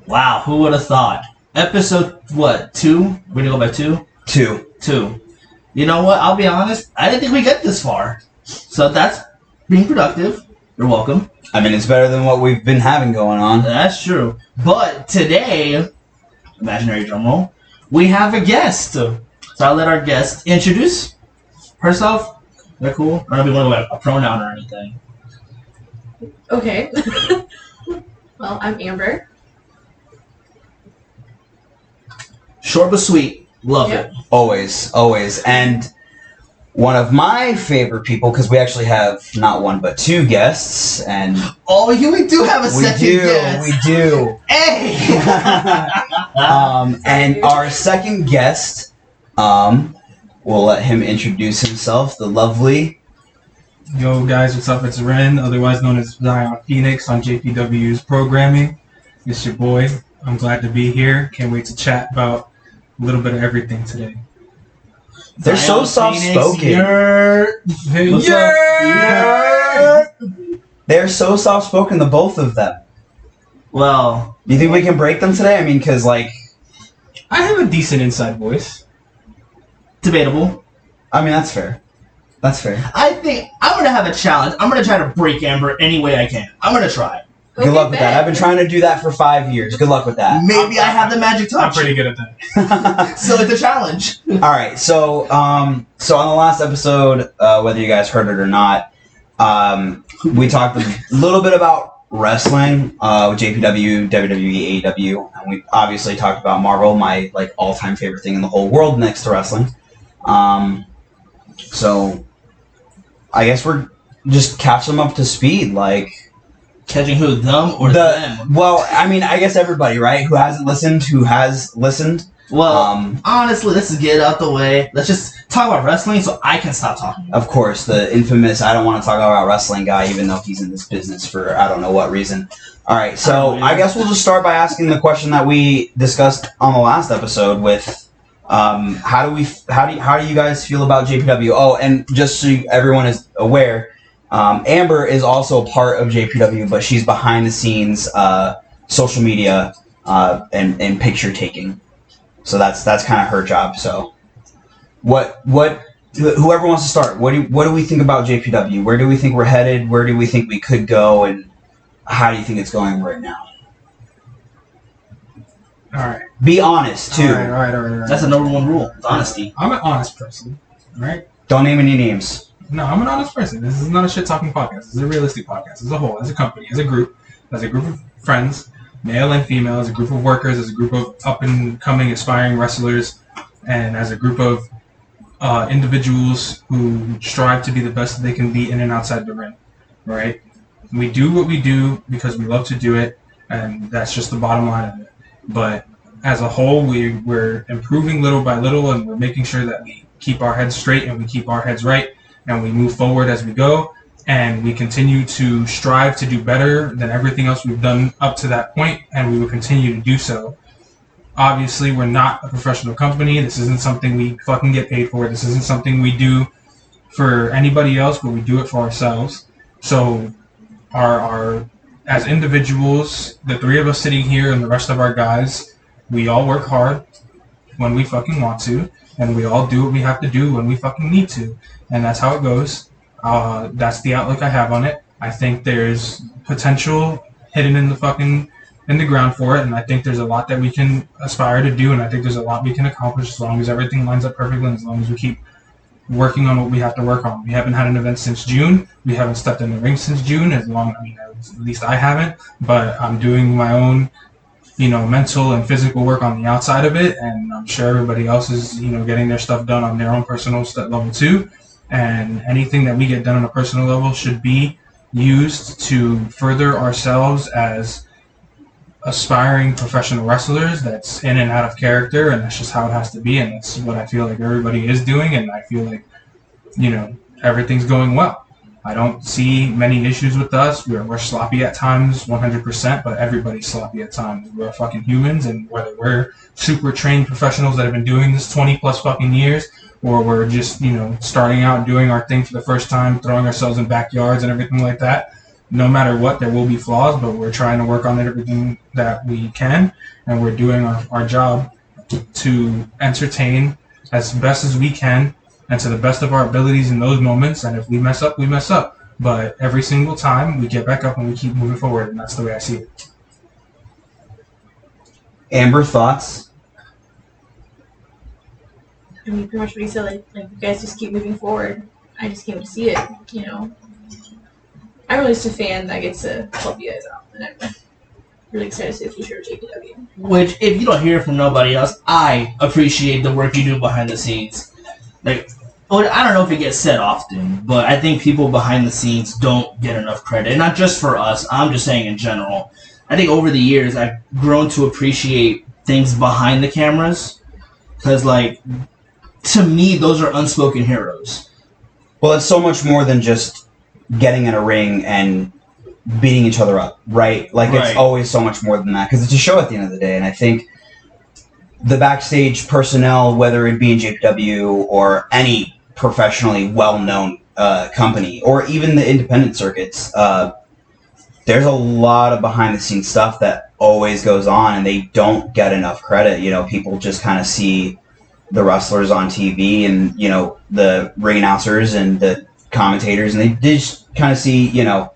Wow, who would have thought? Episode, what, 2? We're gonna go by 2? 2. You know what? I'll be honest. I didn't think we'd get this far. So that's being productive. You're welcome. I mean, it's better than what we've been having going on. That's true. But today, imaginary drum roll, we have a guest. So I'll let our guest introduce herself. They're cool. I don't know if you want to go by a pronoun or anything. Okay. Well, I'm Amber. Short but sweet. Love it. Always. And one of my favorite people, because we actually have not one but 2 guests, and we do have a second guest. We do. Hey. And our second guest, we'll let him introduce himself. The lovely. Yo guys, what's up? It's Ren, otherwise known as Xion Phoneix on JPW's programming. It's your boy. I'm glad to be here. Can't wait to chat about a little bit of everything today. They're so soft-spoken. They're so soft-spoken, the both of them. Well, do you think we can break them today? I mean, because, like... I have a decent inside voice. Debatable. I mean, that's fair. That's fair. I think I'm going to have a challenge. I'm going to try to break Amber any way I can. I'm going to try. Good luck with that. I've been trying to do that for 5 years. Good luck with that. Maybe I have the magic touch. I'm pretty good at that. So it's a challenge. All right. So on the last episode, whether you guys heard it or not, we talked a little bit about wrestling with JPW, WWE, AEW, and we obviously talked about Marvel, my all-time favorite thing in the whole world next to wrestling. So I guess we're just catch them up to speed, Catching who, them or them? Well, I mean, I guess everybody, right? Who hasn't listened, who has listened. Well, honestly, let's just get it out the way. Let's just talk about wrestling so I can stop talking. Of course, the infamous I don't want to talk about wrestling guy, even though he's in this business for I don't know what reason. All right, so I guess we'll just start by asking the question that we discussed on the last episode with how do you guys feel about JPW? Oh, and just so everyone is aware, Amber is also part of JPW, but she's behind the scenes, social media, and picture taking. So that's kind of her job. So, whoever wants to start, what do we think about JPW? Where do we think we're headed? Where do we think we could go? And how do you think it's going right now? All right. Be honest too. All right. That's the number 1 rule. It's honesty. I'm an honest person. All right. Don't name any names. No, I'm an honest person. This is not a shit-talking podcast. This is a realistic podcast as a whole, as a company, as a group of friends, male and female, as a group of workers, as a group of up-and-coming, aspiring wrestlers, and as a group of individuals who strive to be the best that they can be in and outside the ring, right? We do what we do because we love to do it, and that's just the bottom line of it. But as a whole, we're improving little by little, and we're making sure that we keep our heads straight and we keep our heads right, and we move forward as we go, and we continue to strive to do better than everything else we've done up to that point, and we will continue to do so. Obviously, we're not a professional company. This isn't something we fucking get paid for. This isn't something we do for anybody else, but we do it for ourselves. So our as individuals, the 3 of us sitting here and the rest of our guys, we all work hard when we fucking want to, and we all do what we have to do when we fucking need to. And that's how it goes. That's the outlook I have on it. I think there's potential hidden in the ground for it, and I think there's a lot that we can aspire to do, and I think there's a lot we can accomplish as long as everything lines up perfectly and as long as we keep working on what we have to work on. We haven't had an event since June. We haven't stepped in the ring since June, at least I haven't, but I'm doing my own mental and physical work on the outside of it, and I'm sure everybody else is, getting their stuff done on their own personal level too. And anything that we get done on a personal level should be used to further ourselves as aspiring professional wrestlers that's in and out of character, and that's just how it has to be, and that's what I feel like everybody is doing, and I feel like, everything's going well. I don't see many issues with us. We're sloppy at times, 100%, but everybody's sloppy at times. We're fucking humans, and whether we're super trained professionals that have been doing this 20 plus fucking years, or we're just, starting out and doing our thing for the first time, throwing ourselves in backyards and everything like that, no matter what, there will be flaws, but we're trying to work on everything that we can, and we're doing our job to entertain as best as we can and to the best of our abilities in those moments. And if we mess up, we mess up. But every single time, we get back up and we keep moving forward, and that's the way I see it. Amber, thoughts? I mean, pretty much what he said. Like you guys just keep moving forward. I just came to see it. You know, I'm really just a fan that gets to help you guys out, and I'm really excited to see the future of JPW. Which, if you don't hear from nobody else, I appreciate the work you do behind the scenes. Like, I don't know if it gets said often, but I think people behind the scenes don't get enough credit. And not just for us, I'm just saying in general. I think over the years, I've grown to appreciate things behind the cameras. Because, like, to me, those are unspoken heroes. Well, it's so much more than just getting in a ring and beating each other up, right? Like, Right. It's always so much more than that, because it's a show at the end of the day. And I think the backstage personnel, whether it be in JPW or any professionally well-known company, or even the independent circuits, there's a lot of behind-the-scenes stuff that always goes on, and they don't get enough credit. You know, people just kind of see the wrestlers on TV and, you know, the ring announcers and the commentators, and they just kind of see, you know,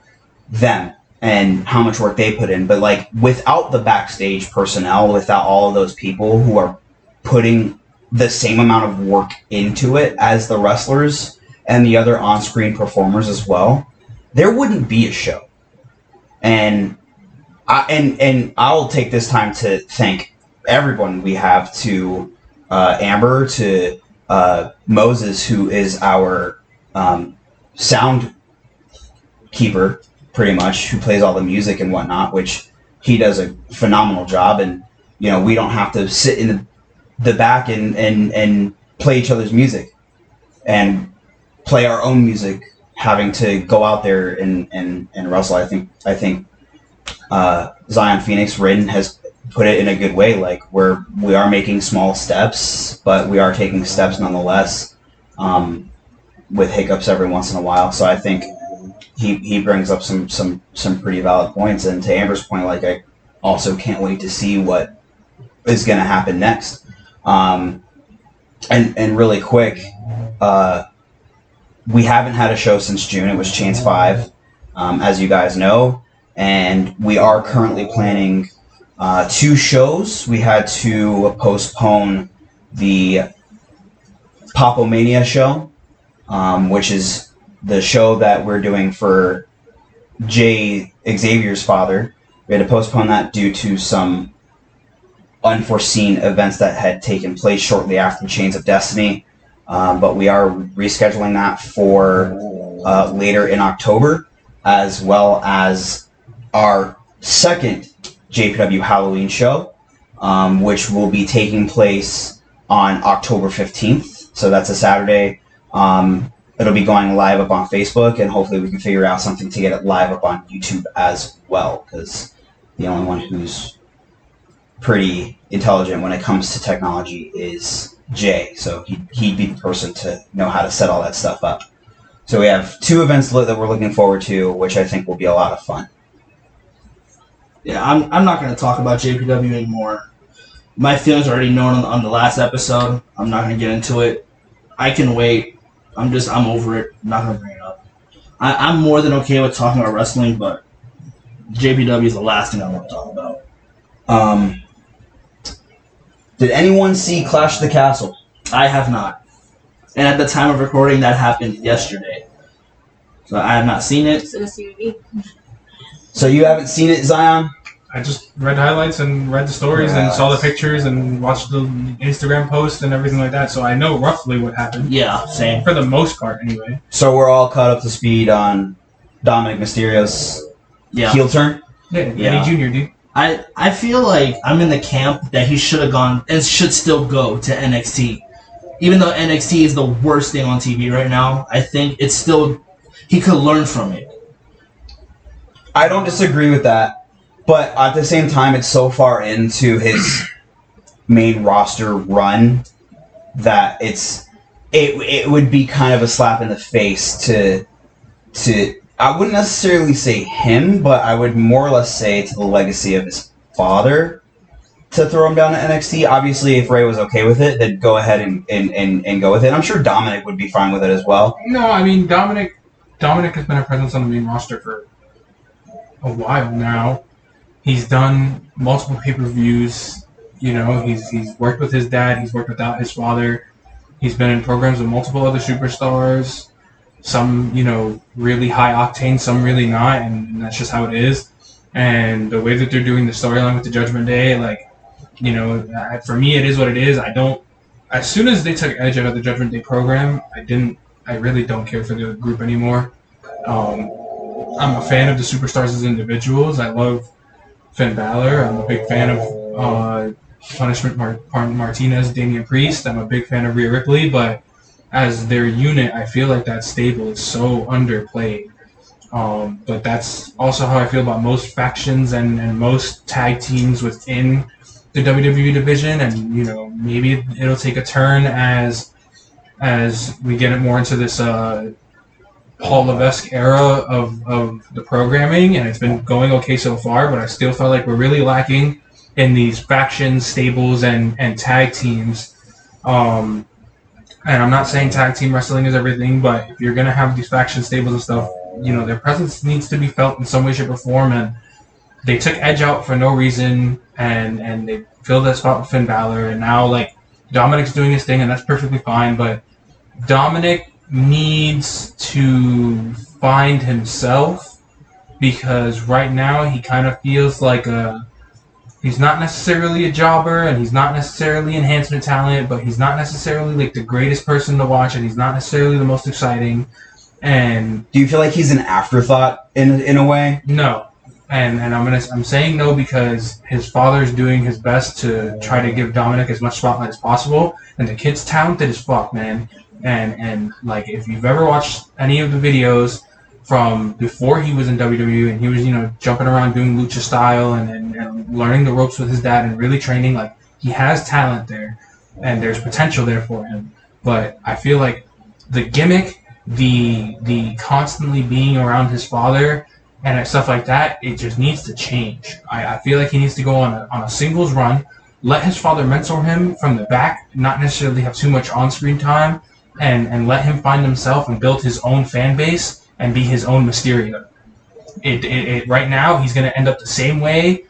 them and how much work they put in. But, like, without the backstage personnel, without all of those people who are putting the same amount of work into it as the wrestlers and the other on-screen performers as well, there wouldn't be a show. And I'll take this time to thank everyone we have, to Amber, to Moses, who is our sound keeper, pretty much, who plays all the music and whatnot, which he does a phenomenal job. And, you know, we don't have to sit in the back and play each other's music and play our own music, having to go out there and wrestle. I think Xion Phoneix Rin has put it in a good way. Like, we are making small steps, but we are taking steps nonetheless, with hiccups every once in a while. So I think he brings up some pretty valid points. And to Amber's point, like, I also can't wait to see what is going to happen next. And really quick, we haven't had a show since June. It was Chains 5, as you guys know. And we are currently planning 2 shows. We had to postpone the Popomania show, which is the show that we're doing for Jay Xavier's father. We had to postpone that due to some unforeseen events that had taken place shortly after Chains of Destiny. But we are rescheduling that for later in October, as well as our second JPW Halloween show, which will be taking place on October 15th. So that's a Saturday. It'll be going live up on Facebook, and hopefully we can figure out something to get it live up on YouTube as well, because the only one who's pretty intelligent when it comes to technology is Jay. So he'd be the person to know how to set all that stuff up. So we have 2 events that we're looking forward to, which I think will be a lot of fun. Yeah, I'm not going to talk about JPW anymore. My feelings are already known on the last episode. I'm not going to get into it. I can wait. I'm over it. I'm not going to bring it up. I'm more than okay with talking about wrestling, but JPW is the last thing I want to talk about. Did anyone see Clash of the Castle? I have not. And at the time of recording, that happened yesterday. So I have not seen it. So just you and me. So you haven't seen it, Xion? I just read highlights and read the stories and saw the pictures and watched the Instagram posts and everything like that, so I know roughly what happened. Yeah, same. For the most part, anyway. So we're all caught up to speed on Dominic Mysterio's heel turn? Yeah, Yeah. Eddie Jr., dude. I feel like I'm in the camp that he should have gone and should still go to NXT. Even though NXT is the worst thing on TV right now, I think it's still, he could learn from it. I don't disagree with that. But at the same time, it's so far into his main roster run that it would be kind of a slap in the face to I wouldn't necessarily say him, but I would more or less say to the legacy of his father to throw him down to NXT. Obviously, if Ray was okay with it, then go ahead and go with it. I'm sure Dominic would be fine with it as well. No, I mean Dominic has been a presence on the main roster for a while now. He's done multiple pay-per-views. You know, he's worked with his dad. He's worked without his father. He's been in programs with multiple other superstars. Some, you know, really high octane, some really not, and that's just how it is. And the way that they're doing the storyline with the Judgment Day, like, you know, for me, it is what it is. I don't. As soon as they took Edge out of the Judgment Day program, I really don't care for the group anymore. I'm a fan of the superstars as individuals. I love Finn Balor. I'm a big fan of Punishment Martinez, Damian Priest. I'm a big fan of Rhea Ripley, but as their unit, I feel like that stable is so underplayed. But that's also how I feel about most factions and most tag teams within the WWE division. And, you know, maybe it'll take a turn as we get more into this Paul Levesque era of the programming, and it's been going okay so far, but I still felt like we're really lacking in these factions, stables, and tag teams. And I'm not saying tag team wrestling is everything, but if you're going to have these faction stables and stuff, you know, their presence needs to be felt in some way, shape, or form. And they took Edge out for no reason, and they filled that spot with Finn Balor, and now, like, Dominic's doing his thing, and that's perfectly fine, but Dominic needs to find himself, because right now he kind of feels like he's not necessarily a jobber, and he's not necessarily enhancement talent, but he's not necessarily like the greatest person to watch, and he's not necessarily the most exciting. And do you feel like he's an afterthought in a way? No. And I'm saying no because his father's doing his best to try to give Dominic as much spotlight as possible, and the kid's talented as fuck, man. And like, if you've ever watched any of the videos from before he was in WWE and he was, you know, jumping around doing lucha style and learning the ropes with his dad and really training, like, he has talent there and there's potential there for him. But I feel like the gimmick, the constantly being around his father and stuff like that, it just needs to change. I feel like he needs to go on a singles run, let his father mentor him from the back, not necessarily have too much on-screen time, and let him find himself and build his own fan base and be his own Mysterio. Right now, he's going to end up the same way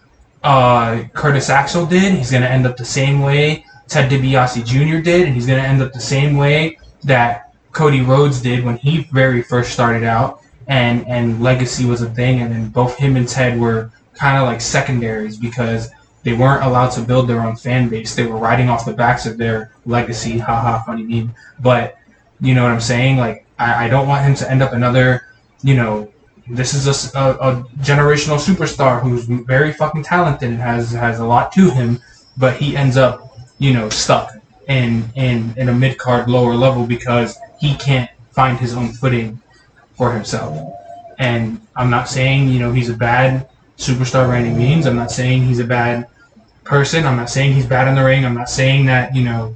Curtis Axel did. He's going to end up the same way Ted DiBiase Jr. did, and he's going to end up the same way that Cody Rhodes did when he very first started out, and legacy was a thing, and then both him and Ted were kind of like secondaries because they weren't allowed to build their own fan base. They were riding off the backs of their legacy. Haha, funny meme. But you know what I'm saying? Like, I don't want him to end up another, you know, this is a generational superstar who's very fucking talented and has a lot to him, but he ends up, you know, stuck in a mid-card lower level because he can't find his own footing for himself. And I'm not saying, you know, he's a bad superstar by any means. I'm not saying he's a bad person. I'm not saying he's bad in the ring. I'm not saying that, you know,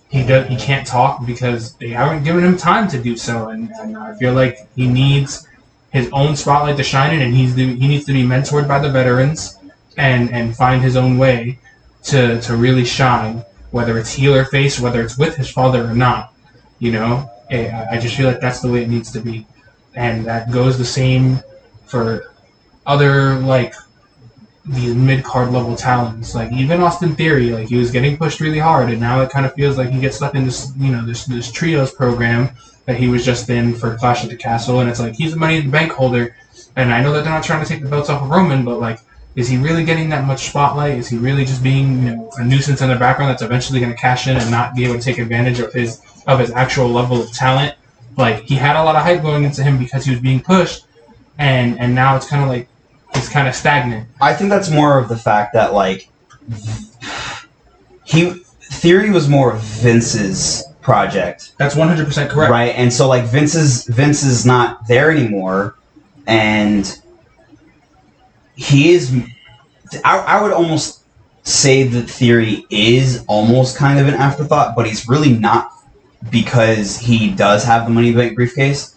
he can't talk, because they haven't given him time to do so. And I feel like he needs his own spotlight to shine in, and he needs to be mentored by the veterans and find his own way to really shine, whether it's heel or face, whether it's with his father or not. You know, I just feel like that's the way it needs to be. And that goes the same for other, like, these mid-card level talents. Like, even Austin Theory, like, he was getting pushed really hard, and now it kind of feels like he gets stuck in this, you know, this trios program that he was just in for Clash at the Castle, and it's like, he's a Money in the Bank holder, and I know that they're not trying to take the belts off of Roman, but, like, is he really getting that much spotlight? Is he really just being, you know, a nuisance in the background that's eventually going to cash in and not be able to take advantage of his actual level of talent? Like, he had a lot of hype going into him because he was being pushed, and now it's kind of like he's kind of stagnant. I think that's more of the fact that, like, Theory was more of Vince's project. That's 100% correct. Right? And so, like, Vince is not there anymore, and he is... I would almost say that Theory is almost kind of an afterthought, but he's really not, because he does have the Money in the Bank briefcase.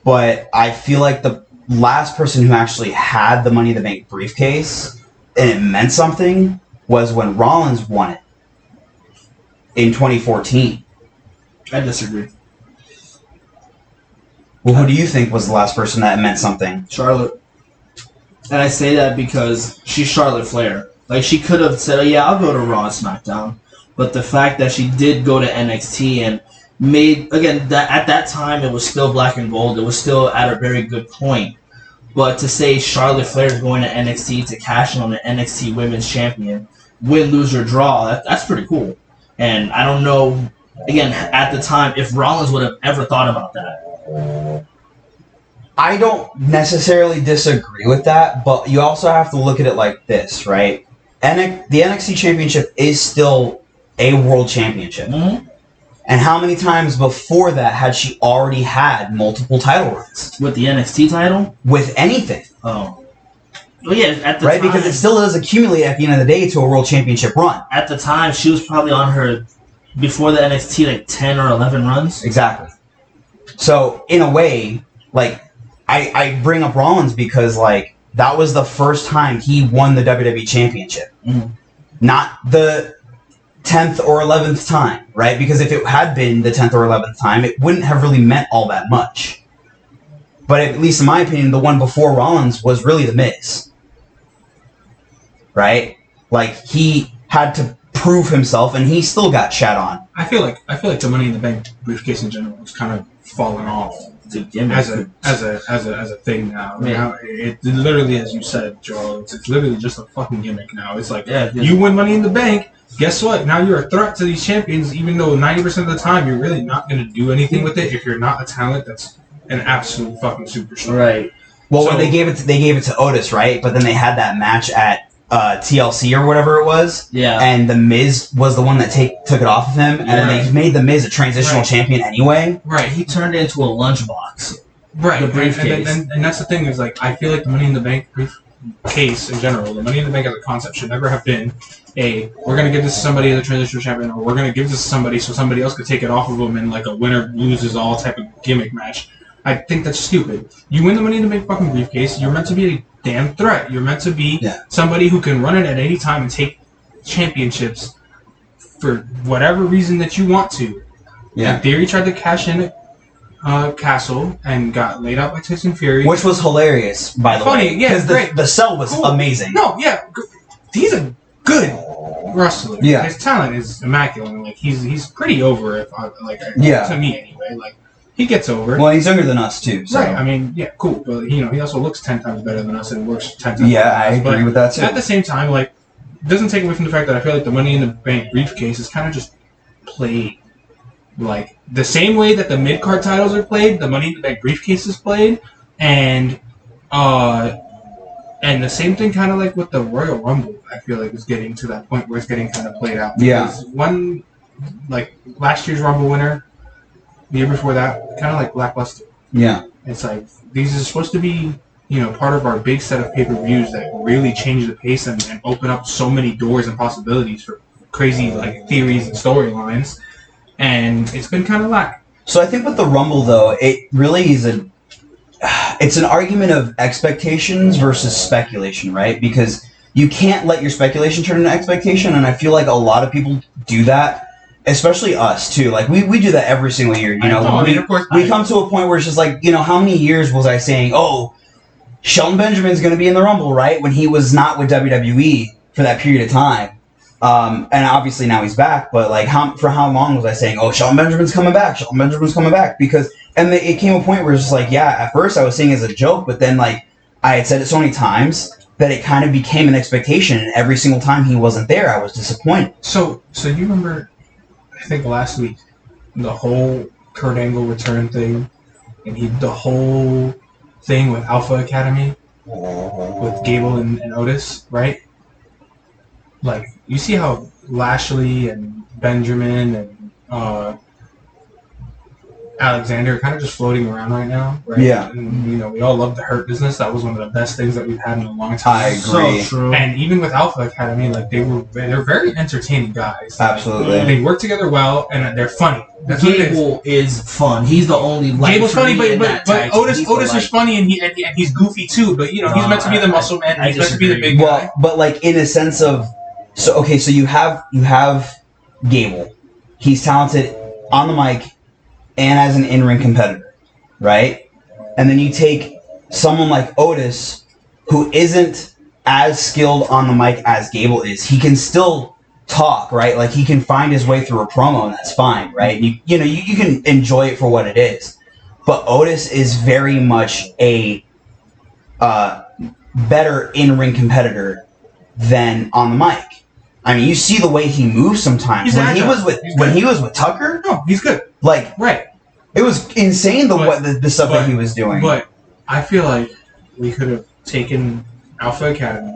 But I feel like last person who actually had the Money in the Bank briefcase and it meant something was when Rollins won it in 2014. I disagree. Well, who do you think was the last person that meant something? Charlotte. And I say that because she's Charlotte Flair. Like, she could have said, oh, yeah, I'll go to Raw and SmackDown. But the fact that she did go to NXT and made, again, that at that time it was still black and gold. It was still at a very good point. But to say Charlotte Flair is going to NXT to cash in on the NXT Women's Champion, win, lose, or draw, that's pretty cool. And I don't know, again, at the time, if Rollins would have ever thought about that. I don't necessarily disagree with that, but you also have to look at it like this, right? The NXT Championship is still a world championship. Mm-hmm. And how many times before that had she already had multiple title runs? With the NXT title? With anything. Oh. Well, yeah, at the right? time. Because it still does accumulate at the end of the day to a world championship run. At the time, she was probably on her, before the NXT, like 10 or 11 runs. Exactly. So, in a way, like, I bring up Rollins because, like, that was the first time he won the WWE Championship. Mm-hmm. Not the 10th or 11th time, right? Because if it had been the 10th or 11th time, it wouldn't have really meant all that much. But at least in my opinion, the one before Rollins was really The Miz. Right? Like, he had to prove himself, and he still got shat on. I feel like the Money in the Bank briefcase in general has kind of fallen off as a thing now. Yeah. Now it literally, as you said, Joel, it's literally just a fucking gimmick now. It's like, Yeah, you win Money in the Bank, guess what? Now you're a threat to these champions, even though 90% of the time you're really not going to do anything with it if you're not a talent that's an absolute fucking superstar. Right. Well, So- when they gave it to Otis, right? But then they had that match at TLC or whatever it was. Yeah. And The Miz was the one that took it off of him, and then they made The Miz a transitional Right. champion anyway. Right. He turned it into a lunchbox. Right, The briefcase. and that's the thing is, like, I feel like the Money in the Bank briefcase in general, the Money in the Bank as a concept should never have been we're going to give this to somebody as a transitional champion, or we're going to give this to somebody so somebody else could take it off of them in like a winner loses all type of gimmick match. I think that's stupid. You win the Money in the Bank fucking briefcase, you're meant to be a damn threat. You're meant to be somebody who can run it at any time and take championships for whatever reason that you want to. Yeah. And Theory tried to cash in at Castle and got laid out by Tyson Fury. Which was hilarious, by the Funny, way. yeah, Because great. the sell was Cool. amazing. No, yeah, he's a good wrestler. Yeah. His talent is immaculate. Like he's pretty over, Yeah. to me anyway. Like he gets over. Well, he's younger than us, too. So. Right. I mean, yeah, cool. But he also looks 10 times better than us and works 10 times. Yeah, better I than us. agree with that, too. At the same time, like, it doesn't take away from the fact that I feel like the Money in the Bank briefcase is kind of just played. Like, the same way that the mid-card titles are played, the Money in the Bank briefcase is played, and the same thing kind of like with the Royal Rumble, I feel like is getting to that point where it's getting kind of played out. Yeah. Because one, like, last year's Rumble winner, the year before that, kind of like lackluster. Yeah. It's like, these are supposed to be, part of our big set of pay-per-views that really change the pace and open up so many doors and possibilities for crazy, like, theories and storylines. And it's been kind of lack. So I think with the Rumble, though, it really is it's an argument of expectations versus speculation, right? Because you can't let your speculation turn into expectation, and I feel like a lot of people do that, especially us, too. Like, we do that every single year, We come to a point where it's just like, how many years was I saying, oh, Shelton Benjamin's going to be in the Rumble, right? When he was not with WWE for that period of time. And obviously now he's back, but like for how long was I saying, oh, Shelton Benjamin's coming back, Shelton Benjamin's coming back? Because, it came a point where it's just like, yeah, at first I was saying it as a joke, but then like I had said it so many times that it kind of became an expectation, and every single time he wasn't there, I was disappointed. So you remember, I think last week, the whole Kurt Angle return thing, and the whole thing with Alpha Academy, with Gable and Otis, right? Like, you see how Lashley and Benjamin and Alexander kind of just floating around right now, right? Yeah. And, we all love the Hurt Business. That was one of the best things that we've had in a long time. I agree. So true. And even with Alpha Academy, like they're very entertaining guys. Absolutely. They work together well, and they're funny. That's what it is. Gable is fun. He's the only light Gable's for funny, me in but that tag team. Otis He's the is light. funny, and he's goofy too. But he's meant to be the muscle man. I He's meant to be the disagree. big guy. Well, but like in a sense of, so you have Gable. He's talented on the mic and as an in-ring competitor, right? And then you take someone like Otis, who isn't as skilled on the mic as Gable is. He can still talk, right? Like he can find his way through a promo, and that's fine, right? You can enjoy it for what it is. But Otis is very much a better in-ring competitor than on the mic. I mean, you see the way he moves sometimes. He's When he agile. was with Tucker, No, he's good. like Right. it was insane the stuff that he was doing. But I feel like we could have taken Alpha Academy.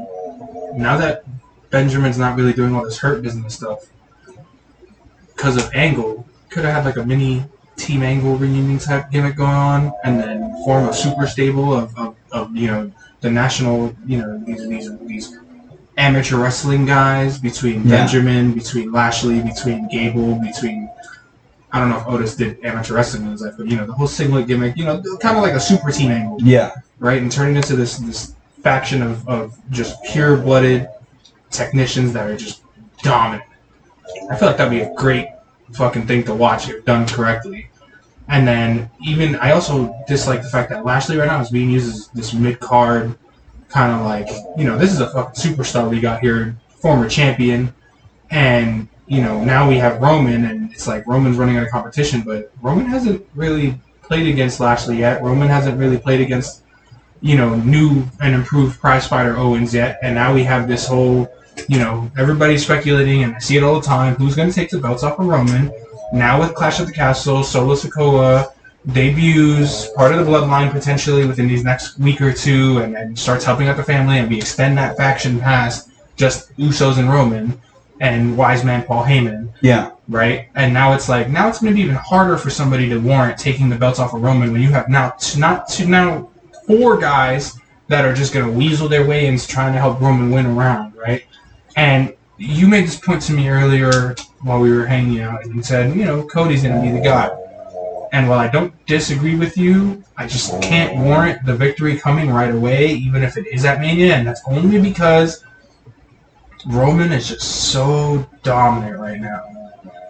Now that Benjamin's not really doing all this Hurt Business stuff, because of Angle, could have had like a mini Team Angle reunion type gimmick going on, and then form a super stable of the national, these amateur wrestling guys between Benjamin, between Lashley, between Gable, between, I don't know if Otis did amateur wrestling in his life, but the whole singlet gimmick, kind of like a super team angle, Yeah. right? And turn it into this faction of just pure-blooded technicians that are just dominant. I feel like that'd be a great fucking thing to watch if done correctly. And then I also dislike the fact that Lashley right now is being used as this mid-card kind of like, this is a fucking superstar we got here, former champion, and, now we have Roman, and it's like Roman's running out of competition, but Roman hasn't really played against Lashley yet. Roman hasn't really played against, new and improved prizefighter Owens yet, and now we have this whole, everybody's speculating, and I see it all the time, who's going to take the belts off of Roman. Now with Clash at the Castle, Solo Sikoa debuts, part of the bloodline potentially within these next week or two, and then starts helping out the family, and we extend that faction past just Usos and Roman and wise man Paul Heyman. Yeah. Right? And now it's going to be even harder for somebody to warrant taking the belts off of Roman when you have now four guys that are just going to weasel their way into trying to help Roman win around, right? And you made this point to me earlier while we were hanging out, and you said, Cody's going to be the guy. And while I don't disagree with you, I just can't warrant the victory coming right away, even if it is at Mania, and that's only because Roman is just so dominant right now.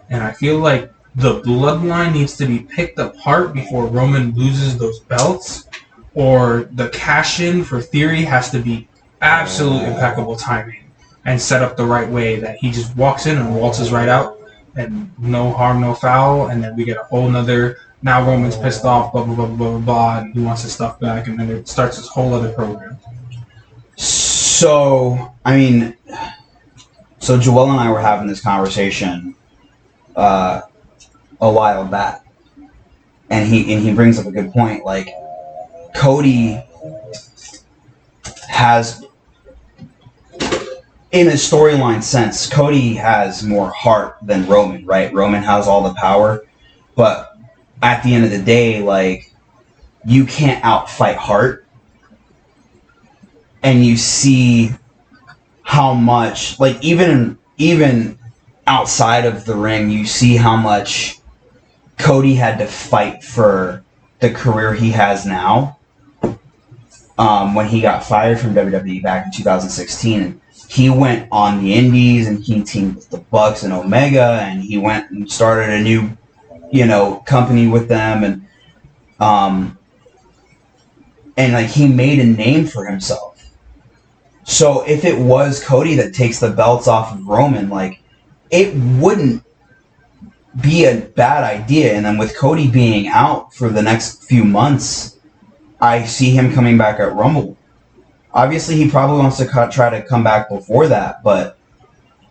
And I feel like the bloodline needs to be picked apart before Roman loses those belts, or the cash-in for Theory has to be absolute impeccable timing and set up the right way that he just walks in and waltzes right out, and no harm, no foul, and then we get a whole nother, now Roman's pissed off, blah, blah, blah, blah, blah, blah, and he wants his stuff back, and then it starts this whole other program. So Joel and I were having this conversation a while back, and he brings up a good point. Like, Cody has, in a storyline sense, Cody has more heart than Roman, right? Roman has all the power, but at the end of the day, like, you can't outfight heart. And you see how much, like, even outside of the ring, you see how much Cody had to fight for the career he has now. When he got fired from WWE back in 2016, and he went on the Indies, and he teamed with the Bucks and Omega, and he went and started a new, company with them, and like, he made a name for himself. So if it was Cody that takes the belts off of Roman, like, it wouldn't be a bad idea. And then with Cody being out for the next few months, I see him coming back at Rumble. Obviously, he probably wants to try to come back before that, but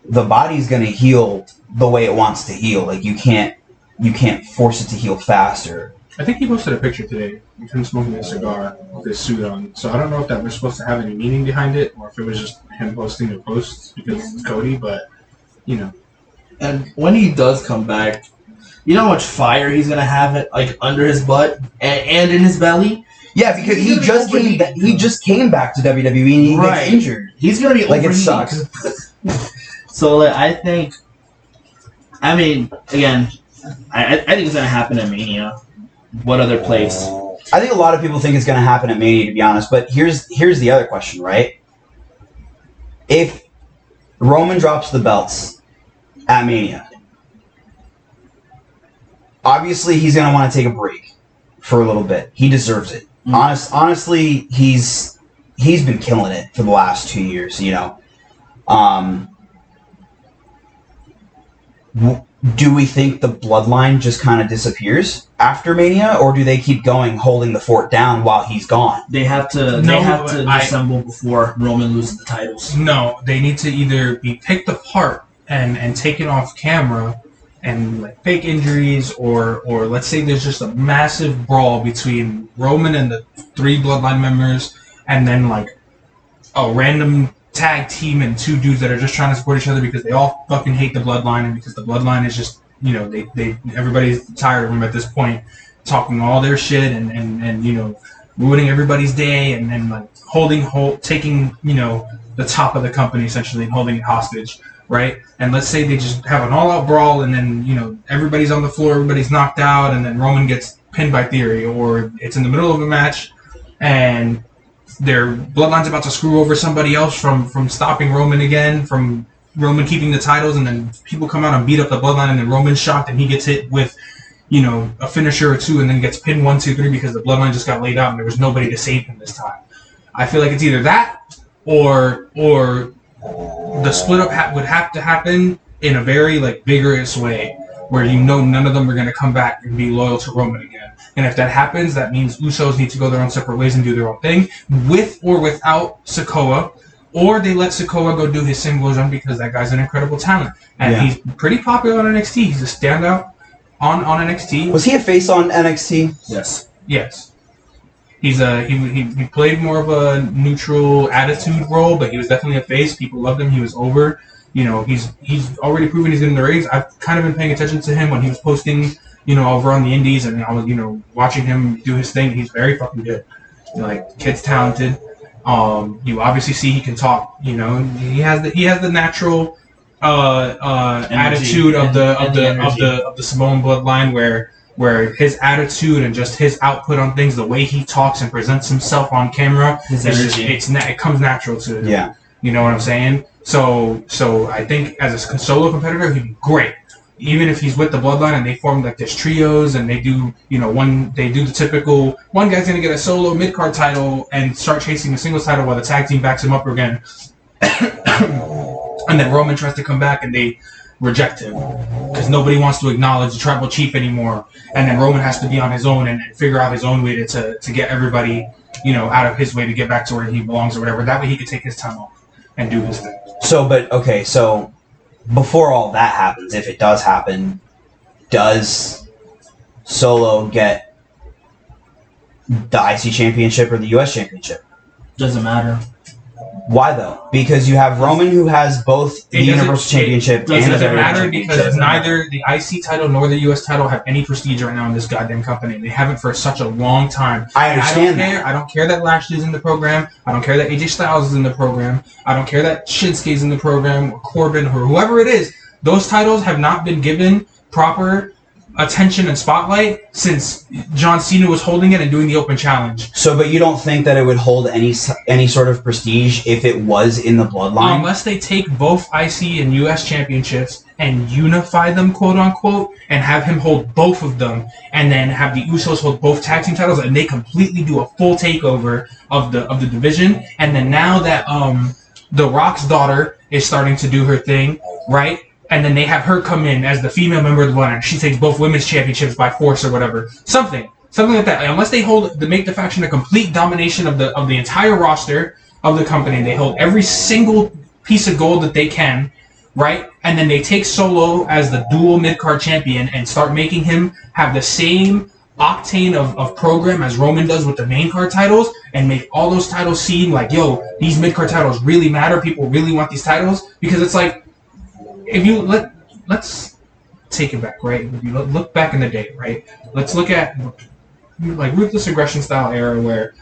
the body's going to heal the way it wants to heal. Like, you can't force it to heal faster. I think he posted a picture today of him smoking a cigar with his suit on. So I don't know if that was supposed to have any meaning behind it, or if it was just him posting the posts because it's Cody, but, And when he does come back, You know how much fire he's gonna have it like under his butt and in his belly. Yeah, because he just came back to WWE and he gets injured. He's gonna be like it overheating. sucks. So like, I think, I mean, again, I think it's gonna happen at Mania. What other place? I think a lot of people think it's gonna happen at Mania, to be honest. But here's the other question, right? If Roman drops the belts at Mania, obviously he's gonna want to take a break for a little bit. He deserves it. Honestly, he's been killing it for the last 2 years. You know, do we think the bloodline just kind of disappears after Mania, or do they keep going, holding the fort down while he's gone? They have to. They have to assemble before Roman loses the titles. No, they need to either be picked apart and taken off camera, and like fake injuries, or let's say there's just a massive brawl between Roman and the 3 bloodline members, and then like a random tag team and 2 dudes that are just trying to support each other because they all fucking hate the bloodline, and because the bloodline is just, you know, they everybody's tired of them at this point, talking all their shit and you know, ruining everybody's day, and then like taking, you know, the top of the company essentially and holding it hostage. Right? And let's say they just have an all-out brawl, and then, you know, everybody's on the floor, everybody's knocked out, and then Roman gets pinned by Theory, or it's in the middle of a match, and their bloodline's about to screw over somebody else from stopping Roman again, from Roman keeping the titles, and then people come out and beat up the bloodline, and then Roman's shocked, and he gets hit with, you know, a finisher or 2, and then gets pinned 1, 2, 3 because the bloodline just got laid out, and there was nobody to save him this time. I feel like it's either that, or the split up would have to happen in a very like vigorous way, where you know none of them are going to come back and be loyal to Roman again. And if that happens, that means Usos need to go their own separate ways and do their own thing, with or without Sikoa, or they let Sikoa go do his singles run because that guy's an incredible talent, and he's pretty popular on NXT. He's a standout on NXT. Was he a face on NXT? Yes. He's he played more of a neutral attitude role, but he was definitely a face. People loved him. He was over. You know, he's already proven he's in the ratings. I've kind of been paying attention to him when he was posting, you know, over on the indies, and I was, you know, watching him do his thing. He's very fucking good. You know, like, kid's talented. You obviously see he can talk. You know, he has the natural attitude of the Samoan bloodline, where his attitude and just his output on things, the way he talks and presents himself on camera, it comes natural to him. Yeah. You know what I'm saying? So I think as a solo competitor, he'd be great. Even if he's with the bloodline and they form like this trios and they do, you know, they do the typical, one guy's going to get a solo mid-card title and start chasing a singles title while the tag team backs him up again. And then Roman tries to come back and they reject him because nobody wants to acknowledge the tribal chief anymore, and then Roman has to be on his own and figure out his own way to get everybody, you know, out of his way to get back to where he belongs or whatever. That way he could take his time off and do his thing. So before all that happens, if it does happen, does Solo get the IC championship or the US championship? Doesn't matter. Why though? Because you have Roman, who has both the Universal Championship and the WWE Championship. matter because neither the IC title nor the US title have any prestige right now in this goddamn company. They haven't for such a long time. I understand that. I don't care that Lashley's in the program. I don't care that AJ Styles is in the program. I don't care that Shinsuke's in the program, or Corbin, or whoever it is. Those titles have not been given proper attention and spotlight since John Cena was holding it and doing the open challenge. So, but you don't think that it would hold any sort of prestige if it was in the bloodline? Unless they take both IC and US championships and unify them, quote unquote, and have him hold both of them, and then have the Usos hold both tag team titles, and they completely do a full takeover of the division. And then now that The Rock's daughter is starting to do her thing, right? And then they have her come in as the female member of the bloodline. She takes both women's championships by force or whatever. Something like that. Unless they make the faction a complete domination of the entire roster of the company. They hold every single piece of gold that they can, right? And then they take Solo as the dual mid-card champion and start making him have the same octane of program as Roman does with the main card titles, and make all those titles seem like, yo, these mid-card titles really matter. People really want these titles. Because it's like, if you let's take it back, right? If you look back in the day, right? Let's look at like Ruthless Aggression style era where,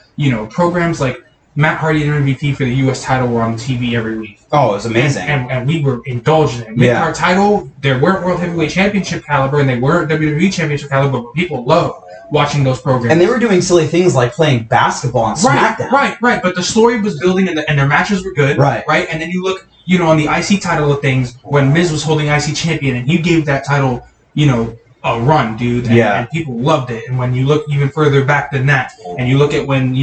programs like Matt Hardy and MVP for the U.S. title were on TV every week. Oh, it was amazing. And we were indulged in it. Mid-card title, they weren't World Heavyweight Championship caliber and they weren't WWE Championship caliber, but people loved watching those programs. And they were doing silly things like playing basketball on SmackDown. Right. But the story was building and their matches were good. Right. And then you look, on the IC title of things, when Miz was holding IC champion and he gave that title, a run, dude. And people loved it. And when you look even further back than that, and you look at when,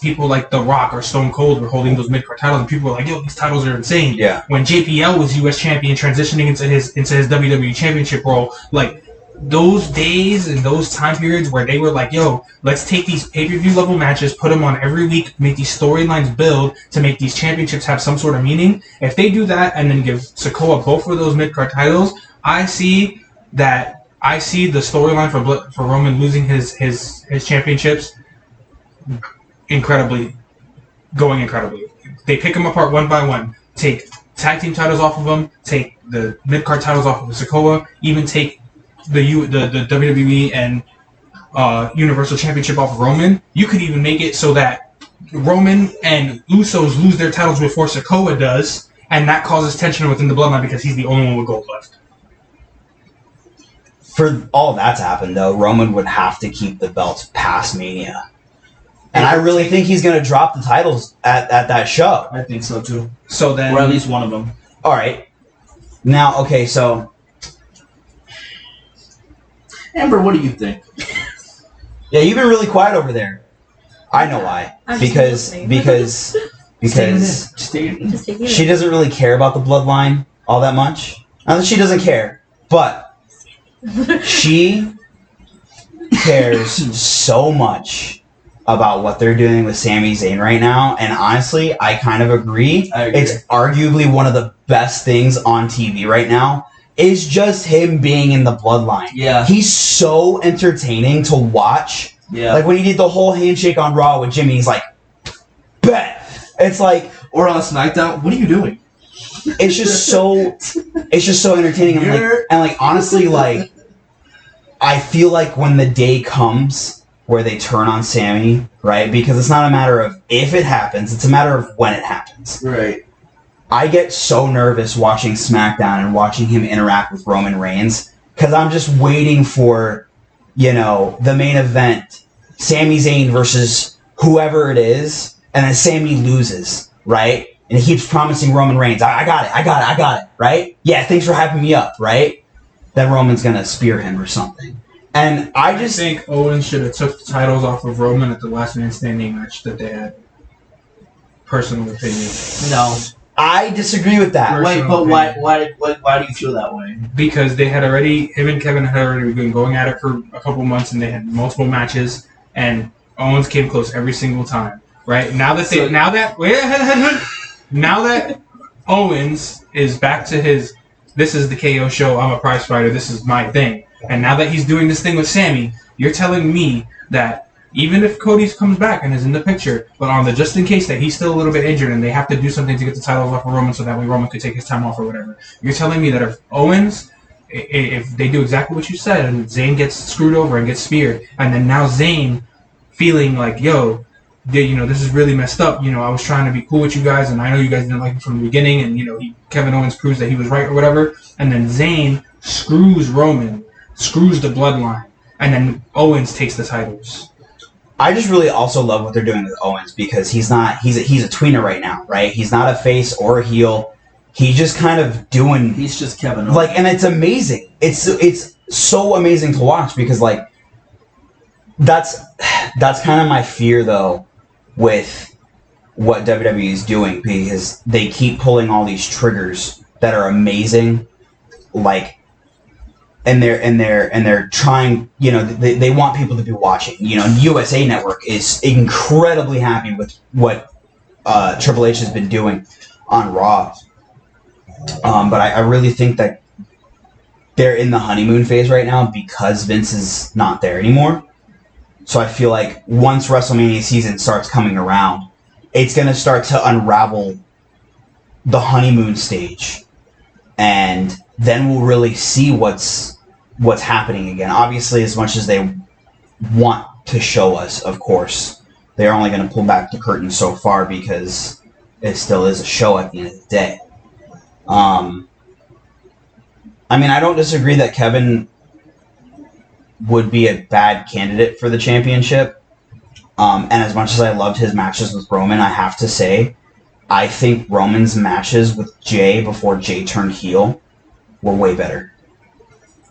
people like The Rock or Stone Cold were holding those mid-card titles, and people were like, yo, these titles are insane. Yeah. When JPL was US champion transitioning into his WWE championship role, like, those days and those time periods where they were like, yo, let's take these pay-per-view level matches, put them on every week, make these storylines build to make these championships have some sort of meaning. If they do that and then give Sikoa both of those mid-card titles, I see the storyline for Roman losing his championships incredibly. They pick him apart one by one, take tag team titles off of him, take the mid-card titles off of Sikoa, even take the WWE and Universal Championship off of Roman. You could even make it so that Roman and Usos lose their titles before Sikoa does, and that causes tension within the bloodline because he's the only one with gold left. For all that to happen, though, Roman would have to keep the belts past Mania. And I really think he's going to drop the titles at that show. I think so, too. So then, or at least one of them. All right. Now, okay, so... Amber, what do you think? Yeah, you've been really quiet over there. I know why. Because she doesn't really care about the bloodline all that much. Not that she doesn't care, but she cares so much about what they're doing with Sami Zayn right now, and honestly, I kind of agree. It's arguably one of the best things on TV right now. Is just him being in the bloodline. Yeah. He's so entertaining to watch. Yeah. Like when he did the whole handshake on Raw with Jimmy, he's like, bet. It's like, or on SmackDown, what are you doing? It's just so entertaining. And honestly, like, I feel like when the day comes where they turn on Sami, right? Because it's not a matter of if it happens, it's a matter of when it happens. Right. I get so nervous watching SmackDown and watching him interact with Roman Reigns because I'm just waiting for, the main event, Sami Zayn versus whoever it is, and then Sami loses, right? And he keeps promising Roman Reigns, I got it, right? Yeah, thanks for hyping me up, right? Then Roman's going to spear him or something. And I think Owens should have took the titles off of Roman at the Last Man Standing match that they had. Personal opinion. No. I disagree with that. Wait, but why do you feel that way? Because him and Kevin had already been going at it for a couple months, and they had multiple matches, and Owens came close every single time. Right now that Owens is back to his, this is the KO show, I'm a prize fighter, this is my thing, and now that he's doing this thing with Sami, you're telling me that even if Cody comes back and is in the picture, but on the just in case that he's still a little bit injured and they have to do something to get the titles off of Roman so that way Roman could take his time off or whatever. You're telling me that if Owens, if they do exactly what you said and Zayn gets screwed over and gets speared, and then now Zayn feeling like, yo, this is really messed up. I was trying to be cool with you guys and I know you guys didn't like me from the beginning and, Kevin Owens proves that he was right or whatever. And then Zayn screws Roman, screws the bloodline, and then Owens takes the titles. I just really also love what they're doing with Owens because he's a tweener right now, right? He's not a face or a heel. He's just kind of doing. He's just Kevin Owens. And it's amazing. It's so amazing to watch because that's kind of my fear though with what WWE is doing because they keep pulling all these triggers that are amazing, and they're trying, they want people to be watching. USA Network is incredibly happy with what Triple H has been doing on Raw. But I really think that they're in the honeymoon phase right now because Vince is not there anymore. So I feel like once WrestleMania season starts coming around, it's going to start to unravel the honeymoon stage and then we'll really see what's happening again. Obviously, as much as they want to show us, of course, they're only going to pull back the curtain so far because it still is a show at the end of the day. I mean, I don't disagree that Kevin would be a bad candidate for the championship. And as much as I loved his matches with Roman, I have to say, I think Roman's matches with Jay before Jay turned heel were way better.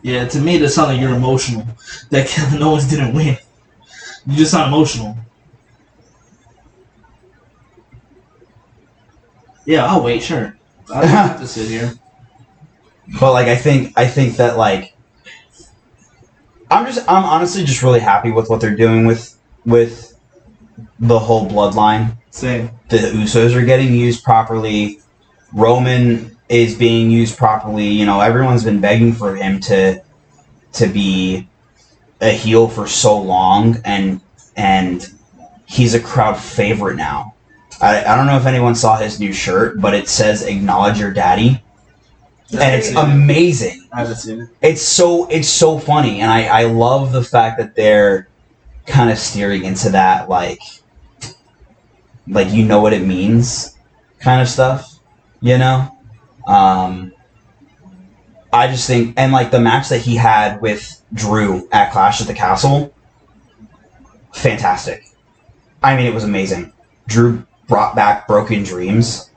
Yeah, to me, that sounds like you're emotional. That Kevin Owens didn't win. You just sound emotional. Yeah, I'll wait, sure. I don't have to sit here. But like I think that like I'm honestly just really happy with what they're doing with the whole bloodline. Same. The Usos are getting used properly. Roman is being used properly. You know, everyone's been begging for him to be a heel for so long, and he's a crowd favorite now. I don't know if anyone saw his new shirt, but it says "Acknowledge Your Daddy," and it's amazing. I haven't seen it. It's so funny, and I love the fact that they're kind of steering into that like you know what it means kind of stuff, you know. I just think, and like the match that he had with Drew at Clash at the Castle, fantastic. I mean, it was amazing. Drew brought back Broken Dreams,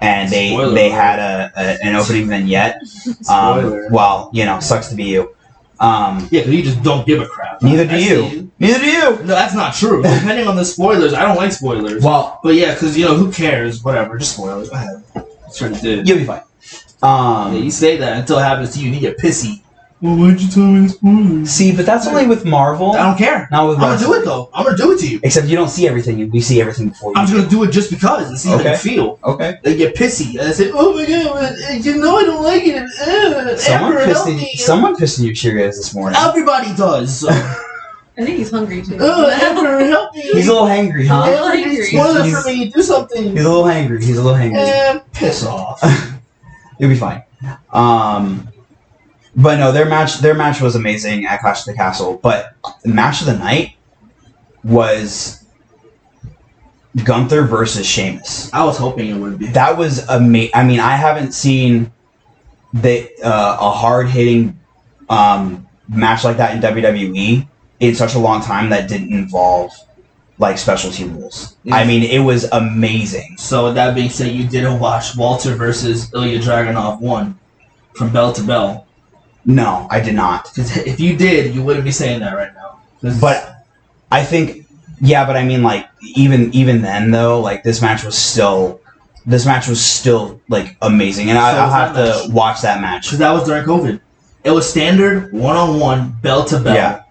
and they had an opening vignette. Well, you know, sucks to be you. Yeah, because you just don't give a crap. Neither do you. Neither do you. No, that's not true. Depending on the spoilers, I don't like spoilers. Well, but yeah, because you know who cares? Whatever, just spoilers. Go ahead. Sure did. You'll be fine. Yeah, you say that until it happens to you, and you get pissy. Well, why'd you tell me the spoilers? See, but that's only with Marvel. I don't care. Not with I'm gonna do it though. I'm gonna do it to you. Except you don't see everything. We see everything before you. I'm just gonna do it just because and see how you feel. Okay. They get pissy and I say, "Oh my god, you know I don't like it." Someone pissed in your Cheerios this morning. Everybody does. So. I think he's hungry too. Emperor, help me. He's a little hangry, huh? A little hangry. Spoiler for me. Do something. He's a little hangry. Piss off. You'll be fine. But no, their match was amazing at Clash of the Castle. But the match of the night was Gunther versus Sheamus. I was hoping it would be. That was amazing. I mean, I haven't seen a hard hitting match like that in WWE in such a long time that didn't involve like specialty rules. Yeah. I mean, it was amazing. So with that being said, you didn't watch Walter versus Ilya Dragunov 1 from bell to bell. No, I did not. Because if you did, you wouldn't be saying that right now. But I think, yeah, but I mean, like, even then, though, like, this match was still, like, amazing. And I'll have to watch that match. Because that was during COVID. It was standard, one-on-one, bell to bell. Yeah.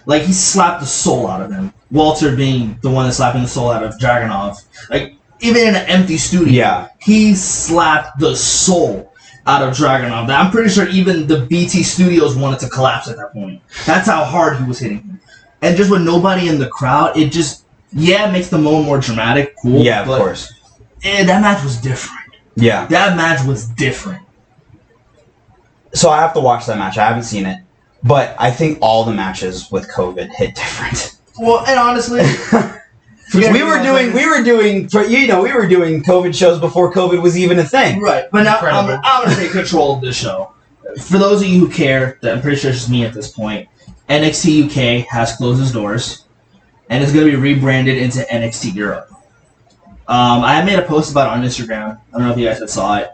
Like, he slapped the soul out of him. Walter being the one that's slapping the soul out of Dragunov. Like, even in an empty studio, yeah, he slapped the soul out of Dragunov. I'm pretty sure even the BT Studios wanted to collapse at that point. That's how hard he was hitting him. And just with nobody in the crowd, it just, it makes the moment more dramatic, cool. Yeah, of course. That match was different. Yeah. That match was different. So I have to watch that match. I haven't seen it. But I think all the matches with COVID hit different. Well, and honestly... we were doing COVID shows before COVID was even a thing. Right, but now I'm going to take control of this show. For those of you who care, that I'm pretty sure it's just me at this point, NXT UK has closed its doors, and it's going to be rebranded into NXT Europe. I made a post about it on Instagram. I don't know if you guys had saw it.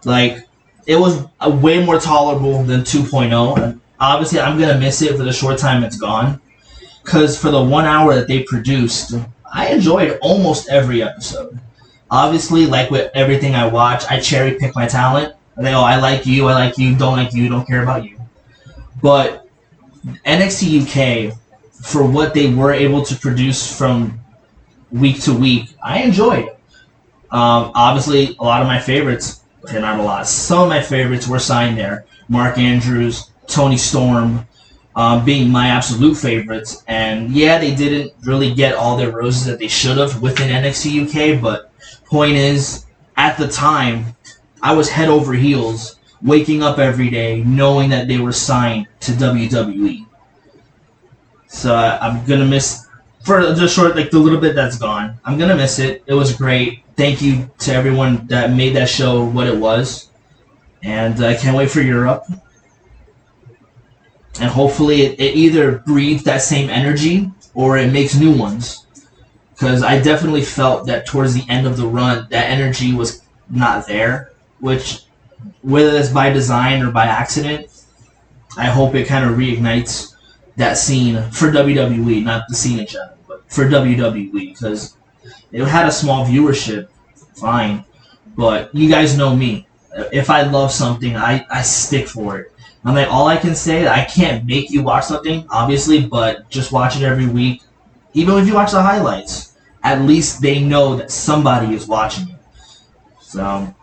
Like, it was way more tolerable than 2.0, and obviously I'm going to miss it for the short time it's gone. Because for the 1 hour that they produced, I enjoyed almost every episode. Obviously, like with everything I watch, I cherry pick my talent. I think, I like you, don't care about you. But NXT UK, for what they were able to produce from week to week, I enjoyed. Obviously, a lot of my favorites, okay, not a lot, some of my favorites were signed there. Mark Andrews, Tony Storm, being my absolute favorites. And yeah, they didn't really get all their roses that they should have within NXT UK, but point is, at the time, I was head over heels, waking up every day knowing that they were signed to WWE. So I'm gonna miss for the short, like the little bit that's gone. I'm gonna miss it. It was great. Thank you to everyone that made that show what it was, and I can't wait for Europe. And hopefully it either breeds that same energy or it makes new ones. Because I definitely felt that towards the end of the run, that energy was not there. Which, whether that's by design or by accident, I hope it kind of reignites that scene for WWE, not the scene in general, but for WWE. Because it had a small viewership, fine. But you guys know me. If I love something, I stick for it. I'm like, all I can say, I can't make you watch something, obviously, but just watch it every week. Even if you watch the highlights, at least they know that somebody is watching it. So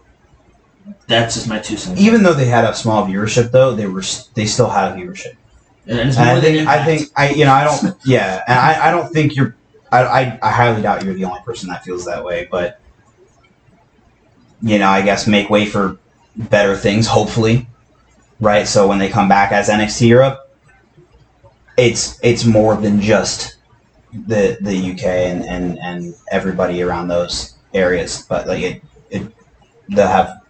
that's just my 2 cents. Even though they had a small viewership, though, they still had a viewership. And it's And more I than think Impact. I don't think you're. I highly doubt you're the only person that feels that way, but I guess make way for better things, hopefully. Right, so when they come back as NXT Europe, it's more than just the UK and everybody around those areas, but like they'll have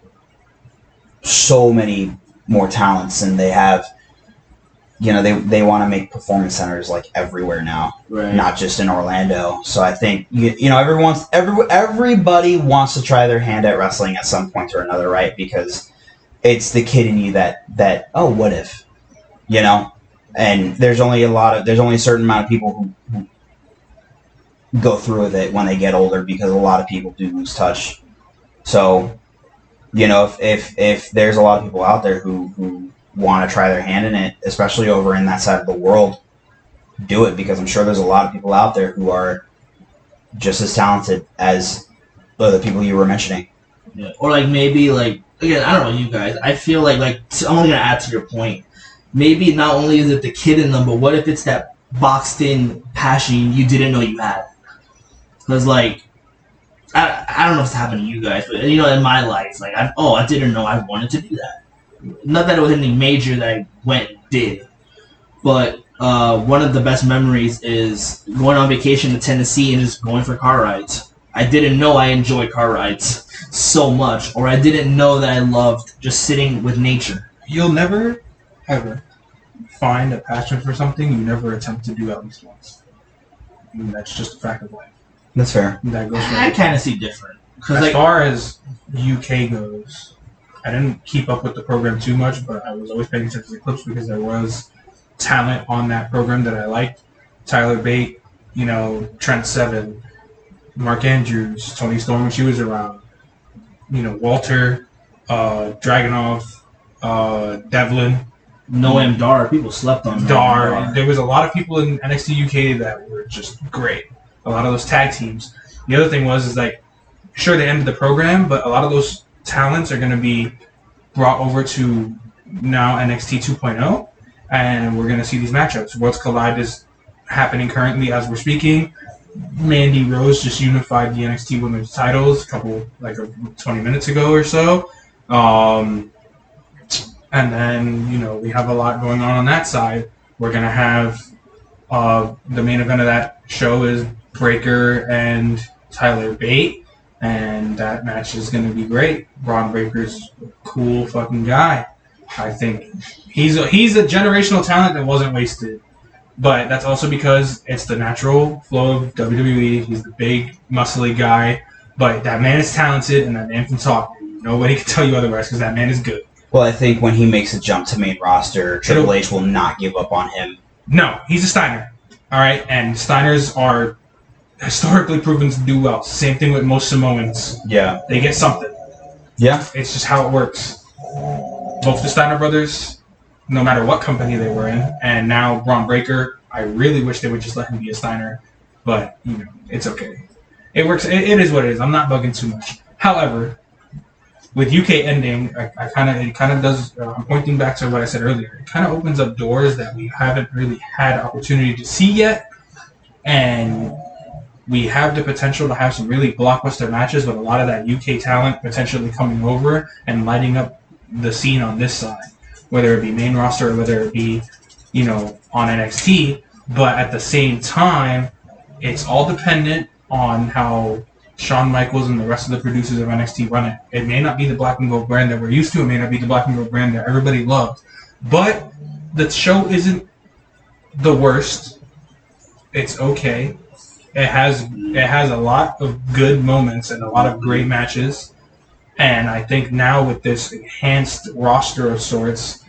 so many more talents, and they have they want to make performance centers like everywhere now, Right. not just in Orlando. So I think everybody wants to try their hand at wrestling at some point or another, right? Because it's the kid in you that oh, what if, and there's only a certain amount of people who go through with it when they get older, because a lot of people do lose touch. So if there's a lot of people out there who want to try their hand in it, especially over in that side of the world, do it, because I'm sure there's a lot of people out there who are just as talented as the people you were mentioning. Yeah. Or like maybe like, again, I don't know you guys. I feel like I'm only gonna add to your point. Maybe not only is it the kid in them, but what if it's that boxed in passion you didn't know you had? Because like, I don't know if it's happened to you guys, but in my life, like I didn't know I wanted to do that. Not that it was anything major that I went and did, but one of the best memories is going on vacation to Tennessee and just going for car rides. I didn't know I enjoyed car rides so much, or I didn't know that I loved just sitting with nature. You'll never, ever find a passion for something you never attempt to do at least once. I mean, that's just a fact of life. That's fair. That goes for I kind of see different. As far as UK goes, I didn't keep up with the program too much, but I was always paying attention to the clips because there was talent on that program that I liked. Tyler Bate, Trent Seven, Mark Andrews, Tony Storm when she was around, Walter, Dragunov, Devlin, Noam Dar, people slept on Dar. There was a lot of people in NXT UK that were just great. A lot of those tag teams. The other thing is like, sure, they ended the program, but a lot of those talents are going to be brought over to now NXT 2.0, and we're going to see these matchups. Worlds Collide is happening currently as we're speaking. Mandy Rose just unified the NXT Women's titles a couple, 20 minutes ago or so. And then, we have a lot going on that side. We're going to have the main event of that show is Breaker and Tyler Bate. And that match is going to be great. Braun Breaker's a cool fucking guy. I think he's a generational talent that wasn't wasted. But that's also because it's the natural flow of WWE. He's the big, muscly guy. But that man is talented, and that man can talk. Nobody can tell you otherwise, because that man is good. Well, I think when he makes a jump to main roster, Triple H will not give up on him. No, he's a Steiner. All right? And Steiners are historically proven to do well. Same thing with most Samoans. Yeah. They get something. Yeah. It's just how it works. Both the Steiner brothers, no matter what company they were in, and now Braun Breaker, I really wish they would just let him be a Steiner, but, it's okay. It works. It is what it is. I'm not bugging too much. However, with UK ending, it kind of does, I'm pointing back to what I said earlier, it kind of opens up doors that we haven't really had opportunity to see yet, and we have the potential to have some really blockbuster matches with a lot of that UK talent potentially coming over and lighting up the scene on this side, whether it be main roster or whether it be, on NXT. But at the same time, it's all dependent on how Shawn Michaels and the rest of the producers of NXT run it. It may not be the black and gold brand that we're used to. It may not be the black and gold brand that everybody loves. But the show isn't the worst. It's okay. It has a lot of good moments and a lot of great matches. And I think now with this enhanced roster of sorts,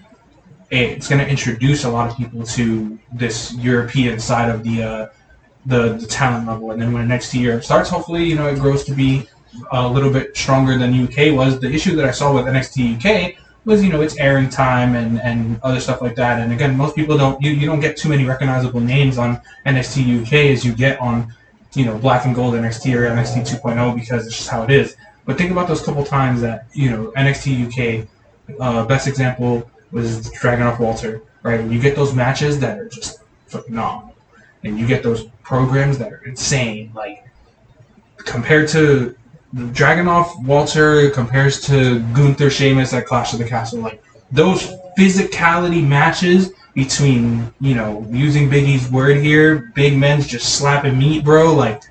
it's going to introduce a lot of people to this European side of the talent level. And then when NXT Europe starts, hopefully, it grows to be a little bit stronger than UK was. The issue that I saw with NXT UK was, its airing time and other stuff like that. And again, most people you don't get too many recognizable names on NXT UK as you get on, Black and Gold NXT or NXT 2.0 because it's just how it is. But think about those couple times that, NXT UK, best example was Dragunov Walter, right? When you get those matches that are just phenomenal, and you get those programs that are insane, like compared to Dragunov Walter compares to Gunther Sheamus at Clash of the Castle, like those physicality matches between, using Big E's word here, big men's just slapping meat, bro. Like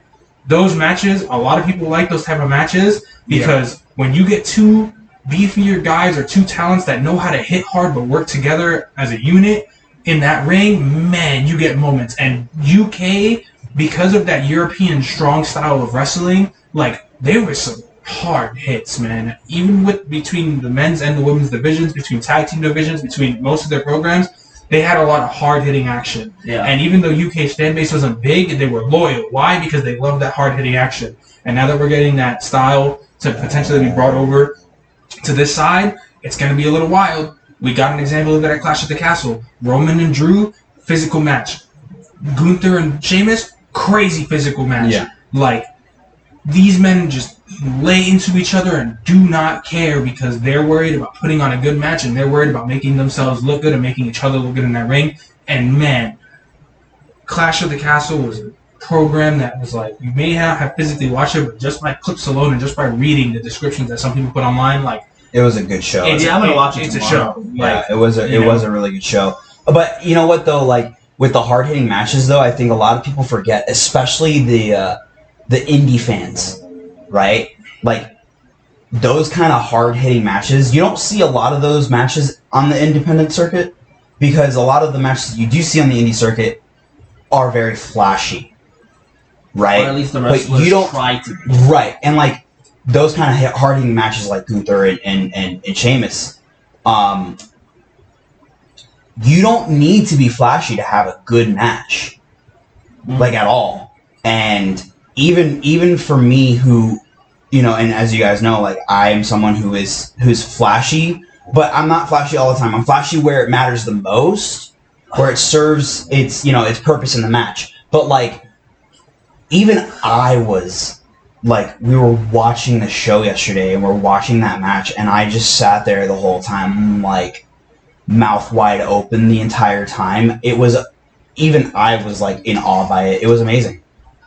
those matches, a lot of people like those type of matches because when you get two beefier guys or two talents that know how to hit hard but work together as a unit in that ring, man, you get moments. And UK, because of that European strong style of wrestling, like there were some hard hits, man. Even between the men's and the women's divisions, between tag team divisions, between most of their programs, they had a lot of hard-hitting action. Yeah. And even though UK's fan base wasn't big, they were loyal. Why? Because they loved that hard-hitting action. And now that we're getting that style to potentially be brought over to this side, it's going to be a little wild. We got an example of that at Clash at the Castle. Roman and Drew, physical match. Gunther and Sheamus, crazy physical match. Yeah. Like, these men just lay into each other and do not care because they're worried about putting on a good match and they're worried about making themselves look good and making each other look good in that ring. And man, Clash of the Castle was a program that was like, you may have physically watched it, but just by clips alone and just by reading the descriptions that some people put online, like, it was a good show. I'm gonna watch it. It's tomorrow. A show. Yeah, it was a really good show. But you know what though, like with the hard hitting matches though, I think a lot of people forget, especially the indie fans, right? Like those kind of hard hitting matches. You don't see a lot of those matches on the independent circuit because a lot of the matches you do see on the indie circuit are very flashy, right? Or at least the wrestlers try to be. Right, and like those kind of hard-hitting matches like Gunther and Sheamus, you don't need to be flashy to have a good match, like at all. And even for me, who, and as you guys know, like I'm someone who's flashy, but I'm not flashy all the time. I'm flashy where it matters the most, where it serves its purpose in the match. But like, even I was. Like, we were watching the show yesterday, and we're watching that match, and I just sat there the whole time, like, mouth wide open the entire time. It was, even I was, like, in awe by it. It was amazing.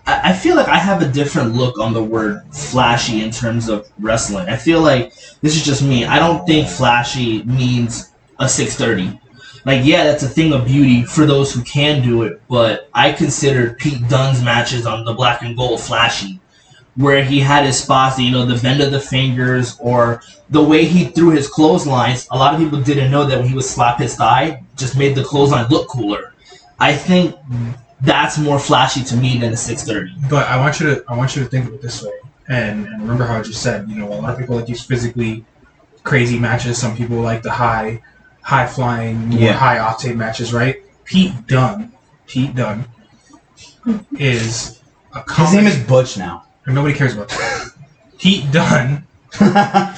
I feel like I have a different look on the word flashy in terms of wrestling. I feel like, this is just me, I don't think flashy means a 630. Like, yeah, that's a thing of beauty for those who can do it, but I consider Pete Dunne's matches on the Black and Gold flashy. Where he had his spots, the bend of the fingers, or the way he threw his clotheslines. A lot of people didn't know that when he would slap his thigh, just made the clothesline look cooler. I think that's more flashy to me than a 630. But I want you to think of it this way, and remember how I just said, a lot of people like these physically crazy matches. Some people like the high flying, high octane matches, right? Pete Dunne is a his name is Butch now. Nobody cares about that. Pete Dunne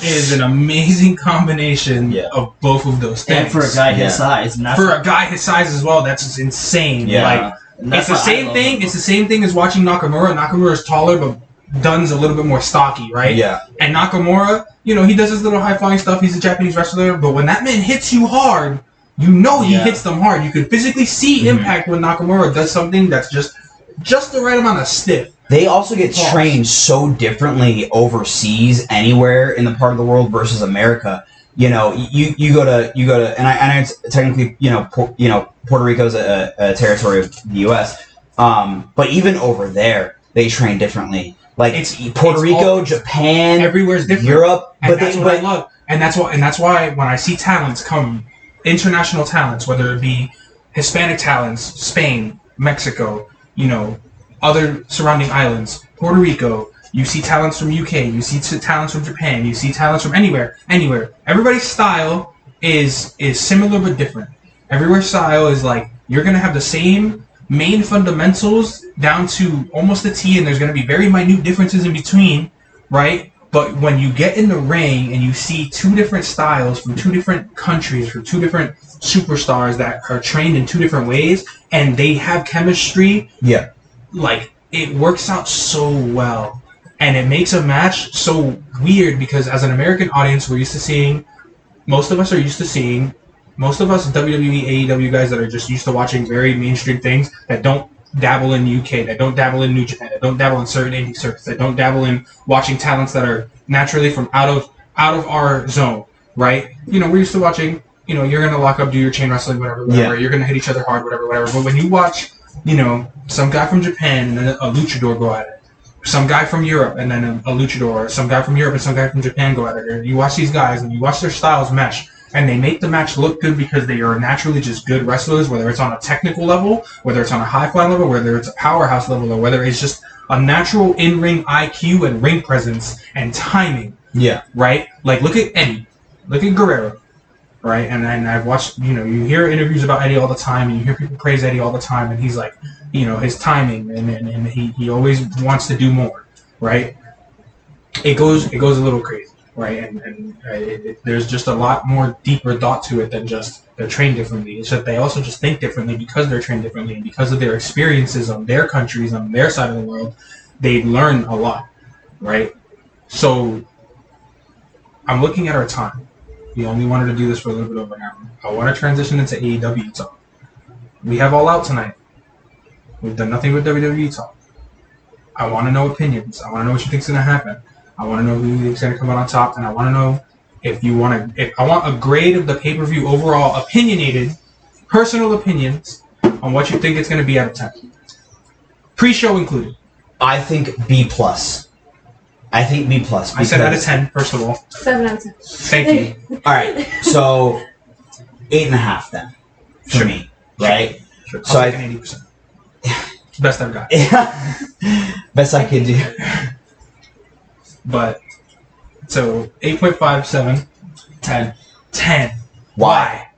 is an amazing combination of both of those things. And for a guy his size. For a guy his size as well, that's just insane. Yeah. Like, it's the same thing. It's the same thing as watching Nakamura. Nakamura is taller, but Dunne's a little bit more stocky, right? Yeah. And Nakamura, he does his little high-flying stuff. He's a Japanese wrestler, but when that man hits you hard, he hits them hard. You can physically see impact when Nakamura does something that's just the right amount of stiff. they also get trained so differently overseas, anywhere in the part of the world versus America. You know, you go to, and I know it's technically, Puerto Rico's a territory of the U.S., but even over there, they train differently. Like Puerto Rico, Japan, everywhere's different. Europe, and that's what I love. And that's why when I see talents come, international talents, whether it be Hispanic talents, Spain, Mexico, other surrounding islands, Puerto Rico, you see talents from UK, you see talents from Japan, you see talents from anywhere. Everybody's style is similar but different. Everywhere's style is like, you're going to have the same main fundamentals down to almost a T, and there's going to be very minute differences in between, right? But when you get in the ring and you see two different styles from two different countries, from two different superstars that are trained in two different ways, and they have chemistry, like, it works out so well. And it makes a match so weird because as an American audience, most of us WWE, AEW guys that are just used to watching very mainstream things that don't dabble in UK, that don't dabble in New Japan, that don't dabble in certain indie circuits, that don't dabble in watching talents that are naturally from out of our zone, right? We're used to watching, you're gonna lock up, do your chain wrestling, whatever, you're gonna hit each other hard, whatever. But when you watch, some guy from Japan and then a luchador go at it, some guy from Europe and then a luchador, some guy from Europe and some guy from Japan go at it, and you watch these guys and you watch their styles mesh, and they make the match look good because they are naturally just good wrestlers, whether it's on a technical level, whether it's on a high-flying level, whether it's a powerhouse level, or whether it's just a natural in-ring IQ and ring presence and timing. Yeah. Right? Like, look at Eddie. Look at Guerrero. Right? And I've watched, you hear interviews about Eddie all the time, and you hear people praise Eddie all the time, and he's like, his timing, and he always wants to do more. Right? It goes a little crazy. Right, and there's just a lot more deeper thought to it than just they're trained differently. It's that they also just think differently because they're trained differently, and because of their experiences on their countries, on their side of the world, they learn a lot, right? So I'm looking at our time. We only wanted to do this for a little bit over an hour. I want to transition into AEW talk. We have All Out tonight. We've done nothing with WWE talk. I want to know opinions. I want to know what you think's going to happen. I want to know who is going to come out on top, and I want to know if I want a grade of the pay-per-view overall, opinionated, personal opinions on what you think it's going to be out of 10. Pre-show included. I think B+. I think B+. I said out of 10, first of all. 7 out of 10. Thank you. All right, so 8.5 then for me, right? Sure. So I'll take an 80%. Best I've got. Yeah, best I could do. But, so, 8.57. 10. Why?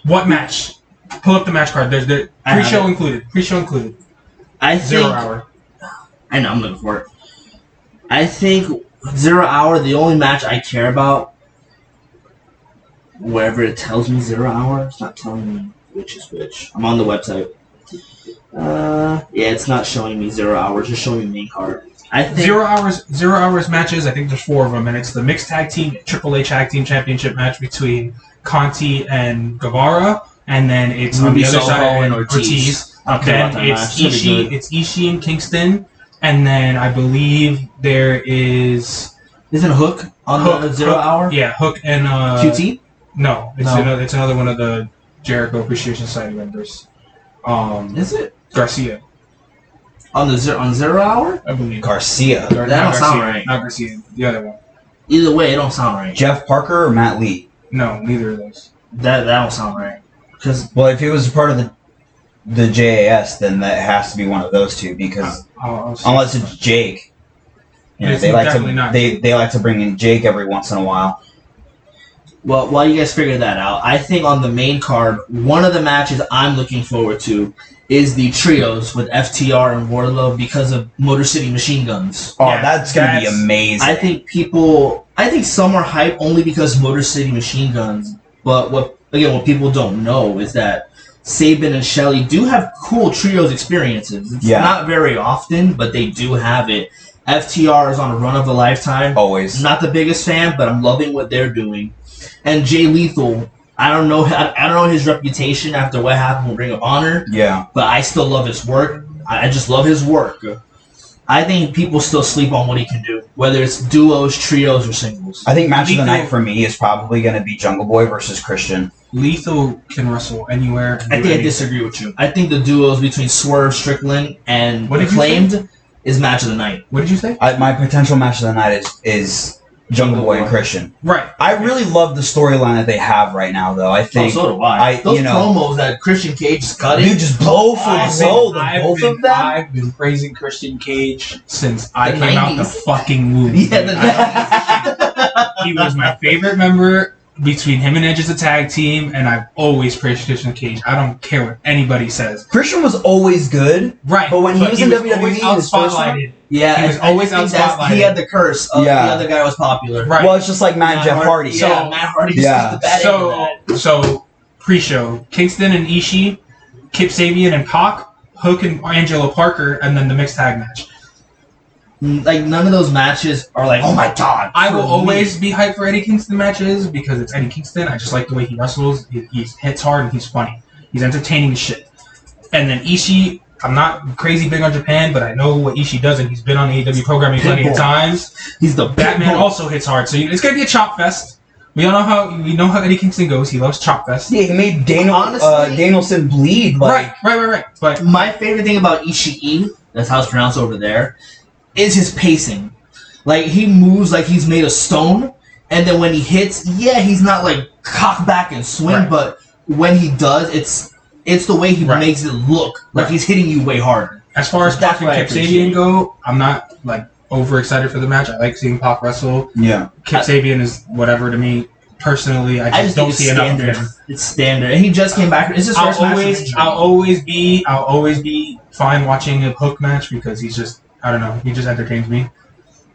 What match? Pull up the match card. There's the pre-show included. I think 0 hour. I know, I'm looking for it. I think 0 hour, the only match I care about, wherever it tells me 0 hour, it's not telling me which is which. I'm on the website. Yeah, it's not showing me 0 hours, just showing me main card. I think 0 hours matches. I think there's 4 of them, and it's the mixed tag team AAA tag team championship match between Conti and Guevara, and then it's on the other side and Ortiz. Then it's Ishii and Kingston, and then I believe there is. Isn't Hook on the 0 hour? Yeah, Hook and QT. No, it's another one of the Jericho Appreciation Society members. Is it Garcia? On 0 hour? I believe. Garcia. That don't sound right. Not Garcia. The other one. Either way, it don't sound right. Jeff Parker or Matt Lee? No, neither of those. That don't sound right. Well, if it was part of the JAS, then that has to be one of those two because unless it's Jake, they like to bring in Jake every once in a while. Well, while you guys figure that out, I think on the main card, one of the matches I'm looking forward to is the trios with FTR and Wardlow because of Motor City Machine Guns. Oh, yeah, that's going to be amazing. I think some are hyped only because Motor City Machine Guns, but what people don't know is that Sabin and Shelley do have cool trios experiences. It's not very often, but they do have it. FTR is on a run of a lifetime. Always. Not the biggest fan, but I'm loving what they're doing. And Jay Lethal, I don't know his reputation after what happened with Ring of Honor. Yeah. But I still love his work. I just love his work. I think people still sleep on what he can do, whether it's duos, trios, or singles. I think match of the night for me is probably going to be Jungle Boy versus Christian. Lethal can wrestle anywhere. I think I disagree with you. I think the duos between Swerve Strickland and Acclaimed is match of the night. What did you say? My potential match of the night is Jungle Boy and Christian. Right. I really love the storyline that they have right now, though. I think. Oh, so do I. Those promos that Christian Cage is cutting. Dude, just blow for blow. Both of them. I've been praising Christian Cage since I came out the fucking womb. Yeah, the 90s. He was my favorite member between him and Edge as a tag team, and I've always praised Christian Cage. I don't care what anybody says. Christian was always good. Right. But when he was in WWE, out spotlighted. Yeah, he was always out spotlighted. He had the curse of the other guy was popular. Right. Well, it's just like Matt and Jeff Hardy. Yeah, Matt Hardy just the bad end of that. So, pre-show, Kingston and Ishii, Kip Sabian and Pac, Hook and Angelo Parker, and then the mixed tag match. Like, none of those matches are like, oh my god. I will always be hyped for Eddie Kingston matches because it's Eddie Kingston. I just like the way he wrestles. He hits hard and he's funny. He's entertaining as shit. And then Ishii, I'm not crazy big on Japan, but I know what Ishii does, and he's been on the AEW programming plenty of times. He's the Batman also hits hard, so it's gonna be a chop fest. We know how Eddie Kingston goes. He loves chop fest. Yeah, he made Danielson bleed. Like. Right. But my favorite thing about Ishii, that's how it's pronounced over there, is his pacing. Like, he moves like he's made of stone, and then when he hits, he's not like cock back and swing, but when he does, it's the way he makes it look like he's hitting you way harder. As far as Pac and Kip Sabian go, I'm not like overexcited for the match. I like seeing Pac wrestle. Yeah. Kip Sabian is whatever to me. Personally, I just don't see enough of him. It's standard. And he just came back. It's his first match. I'll always be fine watching a Hook match because he's just, I don't know, he just entertains me.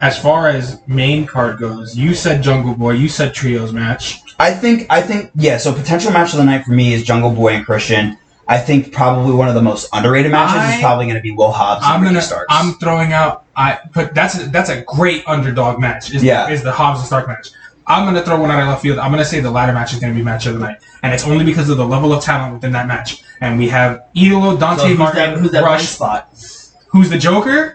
As far as main card goes, you said Jungle Boy, you said Trios match. I think, so potential match of the night for me is Jungle Boy and Christian. I think probably one of the most underrated matches is probably going to be Will Hobbs and Ricky Starks. I'm throwing out, but that's a great underdog match, is the Hobbs and Stark match. I'm going to throw one out of left field. I'm going to say the ladder match is going to be match of the night. And it's only because of the level of talent within that match. And we have Idolo, Dante Martin, who's that Rush. spot? Who's the Joker?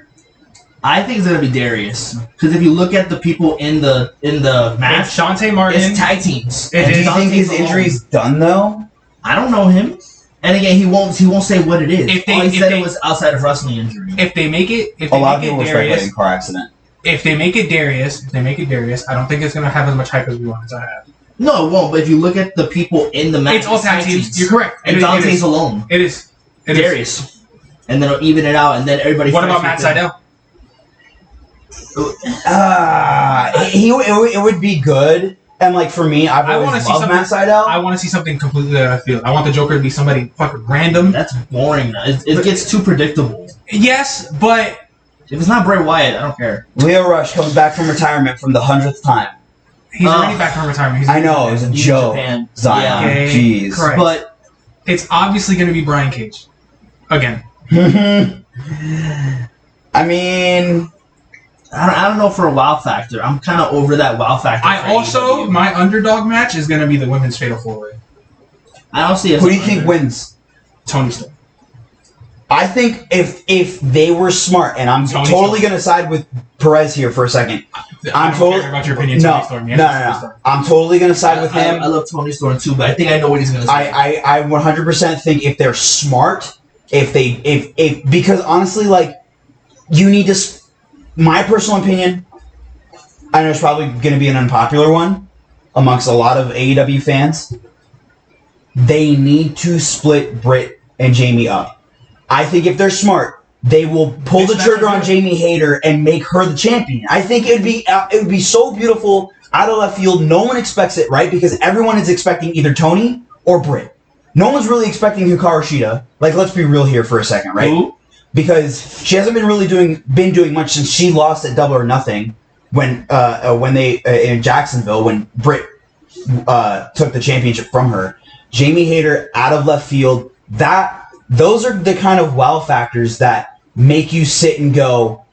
I think it's gonna be Darius, because if you look at the people in the match, it's Dante Martin. It's tag teams. Do you think his injury's done though? I don't know him, and again, he won't say what it is. All he said it was outside of wrestling injury. If they make it, a lot of people were speculating car accident. If they make it Darius, I don't think it's gonna have as much hype as we want it to have. No, it won't. But if you look at the people in the match, it's all tag teams. You're correct. And Dante's alone. It is Darius, and then it'll even it out, and then everybody. What about Matt Sydal? It would be good, and like for me, I've always loved Matt Sydal. I want to see something completely out of field. I want the Joker to be somebody fucking random. That's boring. It gets too predictable. Yes, but if it's not Bray Wyatt, I don't care. Leo Rush comes back from retirement from the 100th time. He's already back from retirement. I know, it was a joke. Zion, jeez. Correct. But it's obviously going to be Brian Cage again. I mean. I don't know for a wow factor. I'm kind of over that wow factor. My underdog match is going to be the women's fatal 4-way. I don't see it. Who do you think wins? Toni Storm. I think if they were smart, and I'm totally going to side with Perez here for a second. I'm totally care about your opinion. No, Toni Storm. No. I'm totally going to side with him. I love Toni Storm too, but I think I know what he's going to say. I 100% think if they're smart, if because honestly, like you need to. My personal opinion, I know it's probably going to be an unpopular one amongst a lot of AEW fans. They need to split Britt and Jamie up. I think if they're smart, they will pull the trigger on Jamie Hayter and make her the champion. I think it would be so beautiful out of left field. No one expects it, right? Because everyone is expecting either Toni or Britt. No one's really expecting Hikaru Shida. Like, let's be real here for a second, right? Ooh. Because she hasn't been really doing much since she lost at Double or Nothing when they in Jacksonville when Britt took the championship from her. Jamie Hayter out of left field. Those are the kind of wow factors that make you sit and go,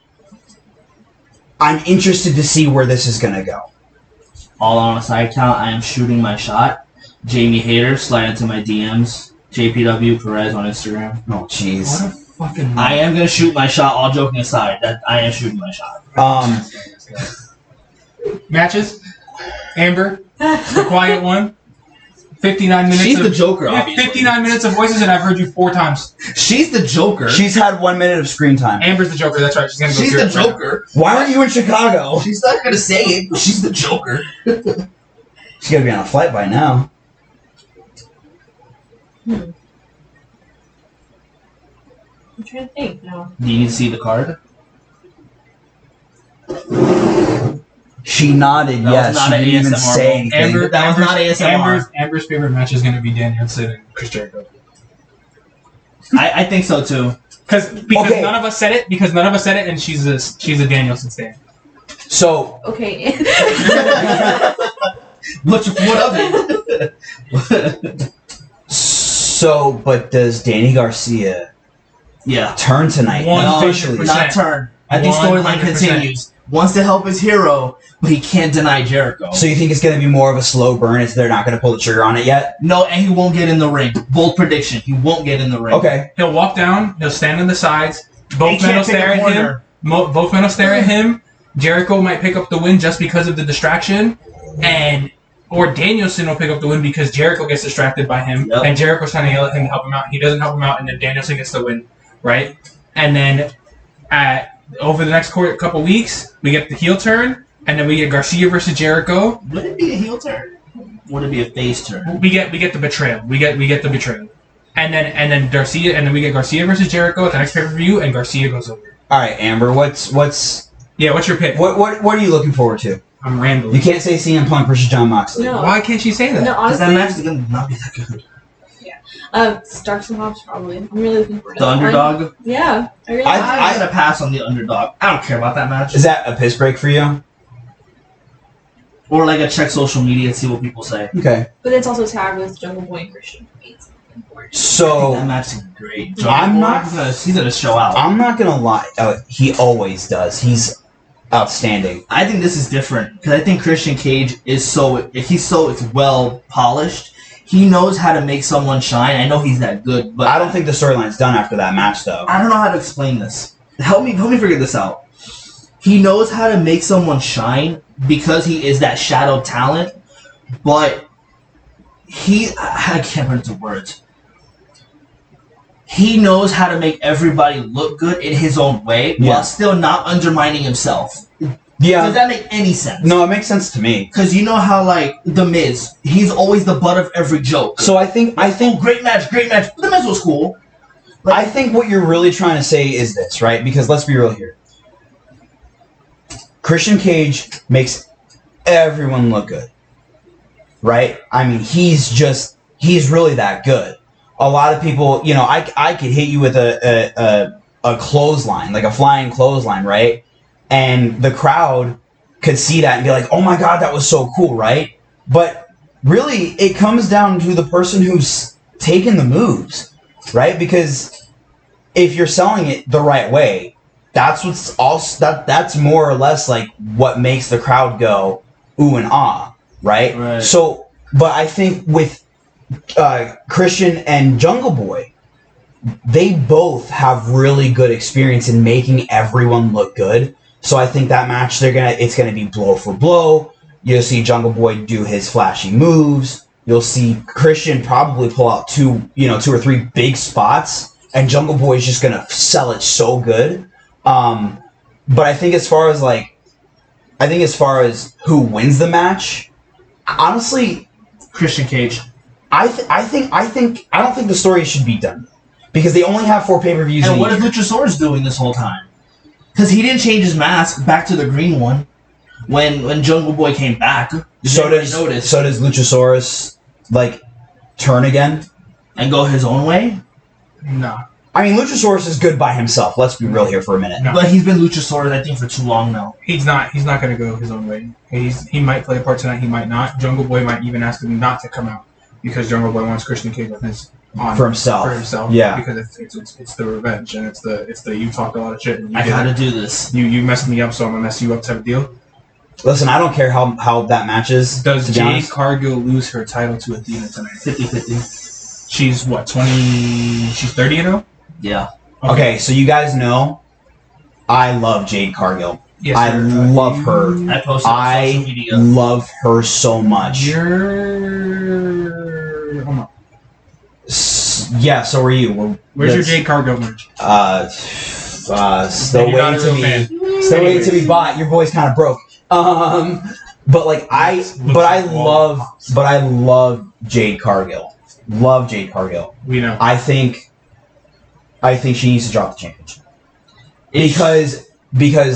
I'm interested to see where this is gonna go. All on a side count, I am shooting my shot. Jamie Hayter, slide into my DMs. JPW Perez on Instagram. Oh jeez. fucking. I am gonna shoot my shot. All joking aside, that I am shooting my shot. Matches. Amber, the quiet one. 59 minutes. She's of, the Joker. Obviously. 59 minutes of voices, and I've heard you 4 times. She's the Joker. She's had 1 minute of screen time. Amber's the Joker. That's right. She's gonna go. She's through the it right now. Joker. Why aren't you in Chicago? She's not gonna say it, but she's the Joker. She's gotta be on a flight by now. I'm trying to think now. Do you need to see the card? She nodded That yes. was not She an didn't even ASMR say anything. Amber, That was not ASMR. Amber's favorite match is gonna be Danielson and Chris Jericho. I think so too. Because Okay. none of us said it. Because none of us said it, and she's a Danielson stan. So, Okay. What of it? but does Danny Garcia Yeah. turn tonight? 100%. Officially. Not turn. I think storyline 100%. continues. Wants to help his hero, but he can't deny Jericho. So you think it's gonna be more of a slow burn if they're not gonna pull the trigger on it yet? No, and he won't get in the ring. Bold prediction. He won't get in the ring. Okay. He'll walk down. He'll stand on the sides. He Both men will can't pick stare a at him. corner. Both men will stare at him. Jericho might pick up the win just because of the distraction, or Danielson will pick up the win because Jericho gets distracted by him, Yep. and Jericho's trying to yell at him to help him out. He doesn't help him out, and then Danielson gets the win, right? And then over the next couple weeks, we get the heel turn, and then we get Garcia versus Jericho. Would it be a heel turn? Would it be a face turn? We get the betrayal. We get the betrayal, and then Garcia, and then we get Garcia versus Jericho at the next pay-per-view, and Garcia goes over. All right, Amber. What's Yeah, what's your pick? what are you looking forward to? I'm rambling. You can't say CM Punk versus John Moxley. No. Why can't she say that? No, Because that honestly, match is gonna not be that good. Starks and Hobbs probably. I'm really looking forward to The that one. underdog. Yeah, I really. I'm gonna pass on the underdog. I don't care about that match. Is that a piss break for you? Or like a check social media and see what people say. Okay. But it's also tagged with Jungle Boy and Christian. It's important. That So match is great. I'm not- He's gonna show out. I'm not gonna lie. He always does. He's outstanding. I think this is different because I think Christian Cage is it's well polished. He knows how to make someone shine. I know he's that good, but I don't think the storyline's done after that match, though. I don't know how to explain this. Help me figure this out. He knows how to make someone shine because he is that shadow talent, but I can't put into words. He knows how to make everybody look good in his own way Yeah. while still not undermining himself. Does Yeah. that make any sense? No, it makes sense to me. Because you know how, like, The Miz, he's always the butt of every joke. So I think Great match. The Miz was cool. I think what you're really trying to say is this, right? Because let's be real here. Christian Cage makes everyone look good, right? I mean, he's really that good. A lot of people, I could hit you with a clothesline, like a flying clothesline, right? And the crowd could see that and be like, oh my God, that was so cool, right? But really, it comes down to the person who's taking the moves, right? Because if you're selling it the right way, that's that's more or less like what makes the crowd go ooh and ah, right? Right. So, but I think with Christian and Jungle Boy, they both have really good experience in making everyone look good. So I think that match it's gonna be blow for blow. You'll see Jungle Boy do his flashy moves. You'll see Christian probably pull out two or three big spots, and Jungle Boy is just gonna sell it so good. But I think as far as who wins the match, honestly, Christian Cage. I don't think the story should be done because they only have 4 pay-per-views. And what is Luchasaurus doing this whole time? Because he didn't change his mask back to the green one when Jungle Boy came back. So does Luchasaurus turn again and go his own way? No. I mean, Luchasaurus is good by himself. Let's be real here for a minute. No. But he's been Luchasaurus, I think, for too long now. He's not going to go his own way. He might play a part tonight. He might not. Jungle Boy might even ask him not to come out because Jungle Boy wants Christian Cage For himself. Yeah. Because it's the revenge and it's the you talk a lot of shit. And I've had to do this. You messed me up, so I'm gonna mess you up type of deal. Listen, I don't care how that matches. Does Jade Cargill lose her title to Athena tonight? 50-50. She's what, 20? She's 30, you know? Yeah. Okay, so you guys know, I love Jade Cargill. Yes, I sir. love her. I posted on social media. Love her so much. Hold on. Yeah, so are you. Where's your Jade Cargill merch? Still You're not a waiting to real fan. be. Still waiting to be bought. Your boy's kind of broke. But like I love Jade Cargill. Love Jade Cargill. We know. I think she needs to drop the championship because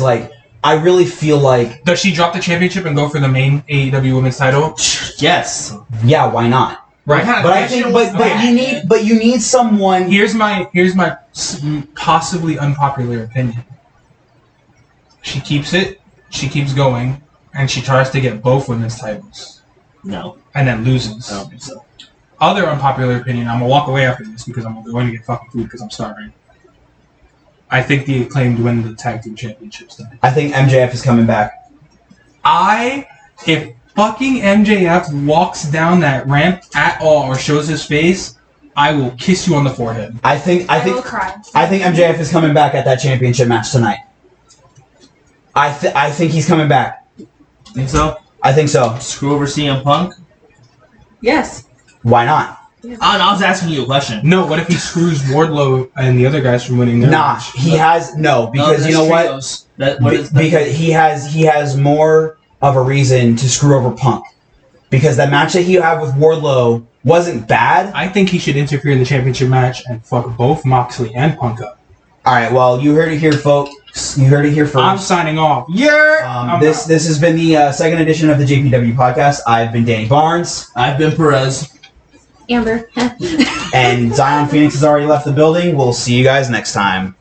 like I really feel like Does she drop the championship and go for the main AEW Women's title? Yes. yeah, why not? Right. But I think but you need someone. Here's my possibly unpopular opinion. She keeps it. She keeps going, and she tries to get both women's titles, No, and then loses. I don't think so. Other unpopular opinion. I'm gonna walk away after this because I'm going to get fucking food because I'm starving. I think the Acclaimed win the tag team championships then. I think MJF is coming back. If fucking MJF walks down that ramp at all or shows his face, I will kiss you on the forehead. I think will cry. I think MJF is coming back at that championship match tonight. I think he's coming back. Think so? I think so. Screw over CM Punk? Yes. Why not? I was asking you a question. No, what if he screws Wardlow and the other guys from winning their Nah, match? he has no because No, you know what? trios. What is that? Because he has more of a reason to screw over Punk. Because that match that he had with Wardlow wasn't bad. I think he should interfere in the championship match and fuck both Moxley and Punk up. All right, well, you heard it here, folks. You heard it here first. I'm signing off. This has been the second edition of the JPW podcast. I've been Danny Barnes. I've been Perez. Amber. And Xion Phoneix has already left the building. We'll see you guys next time.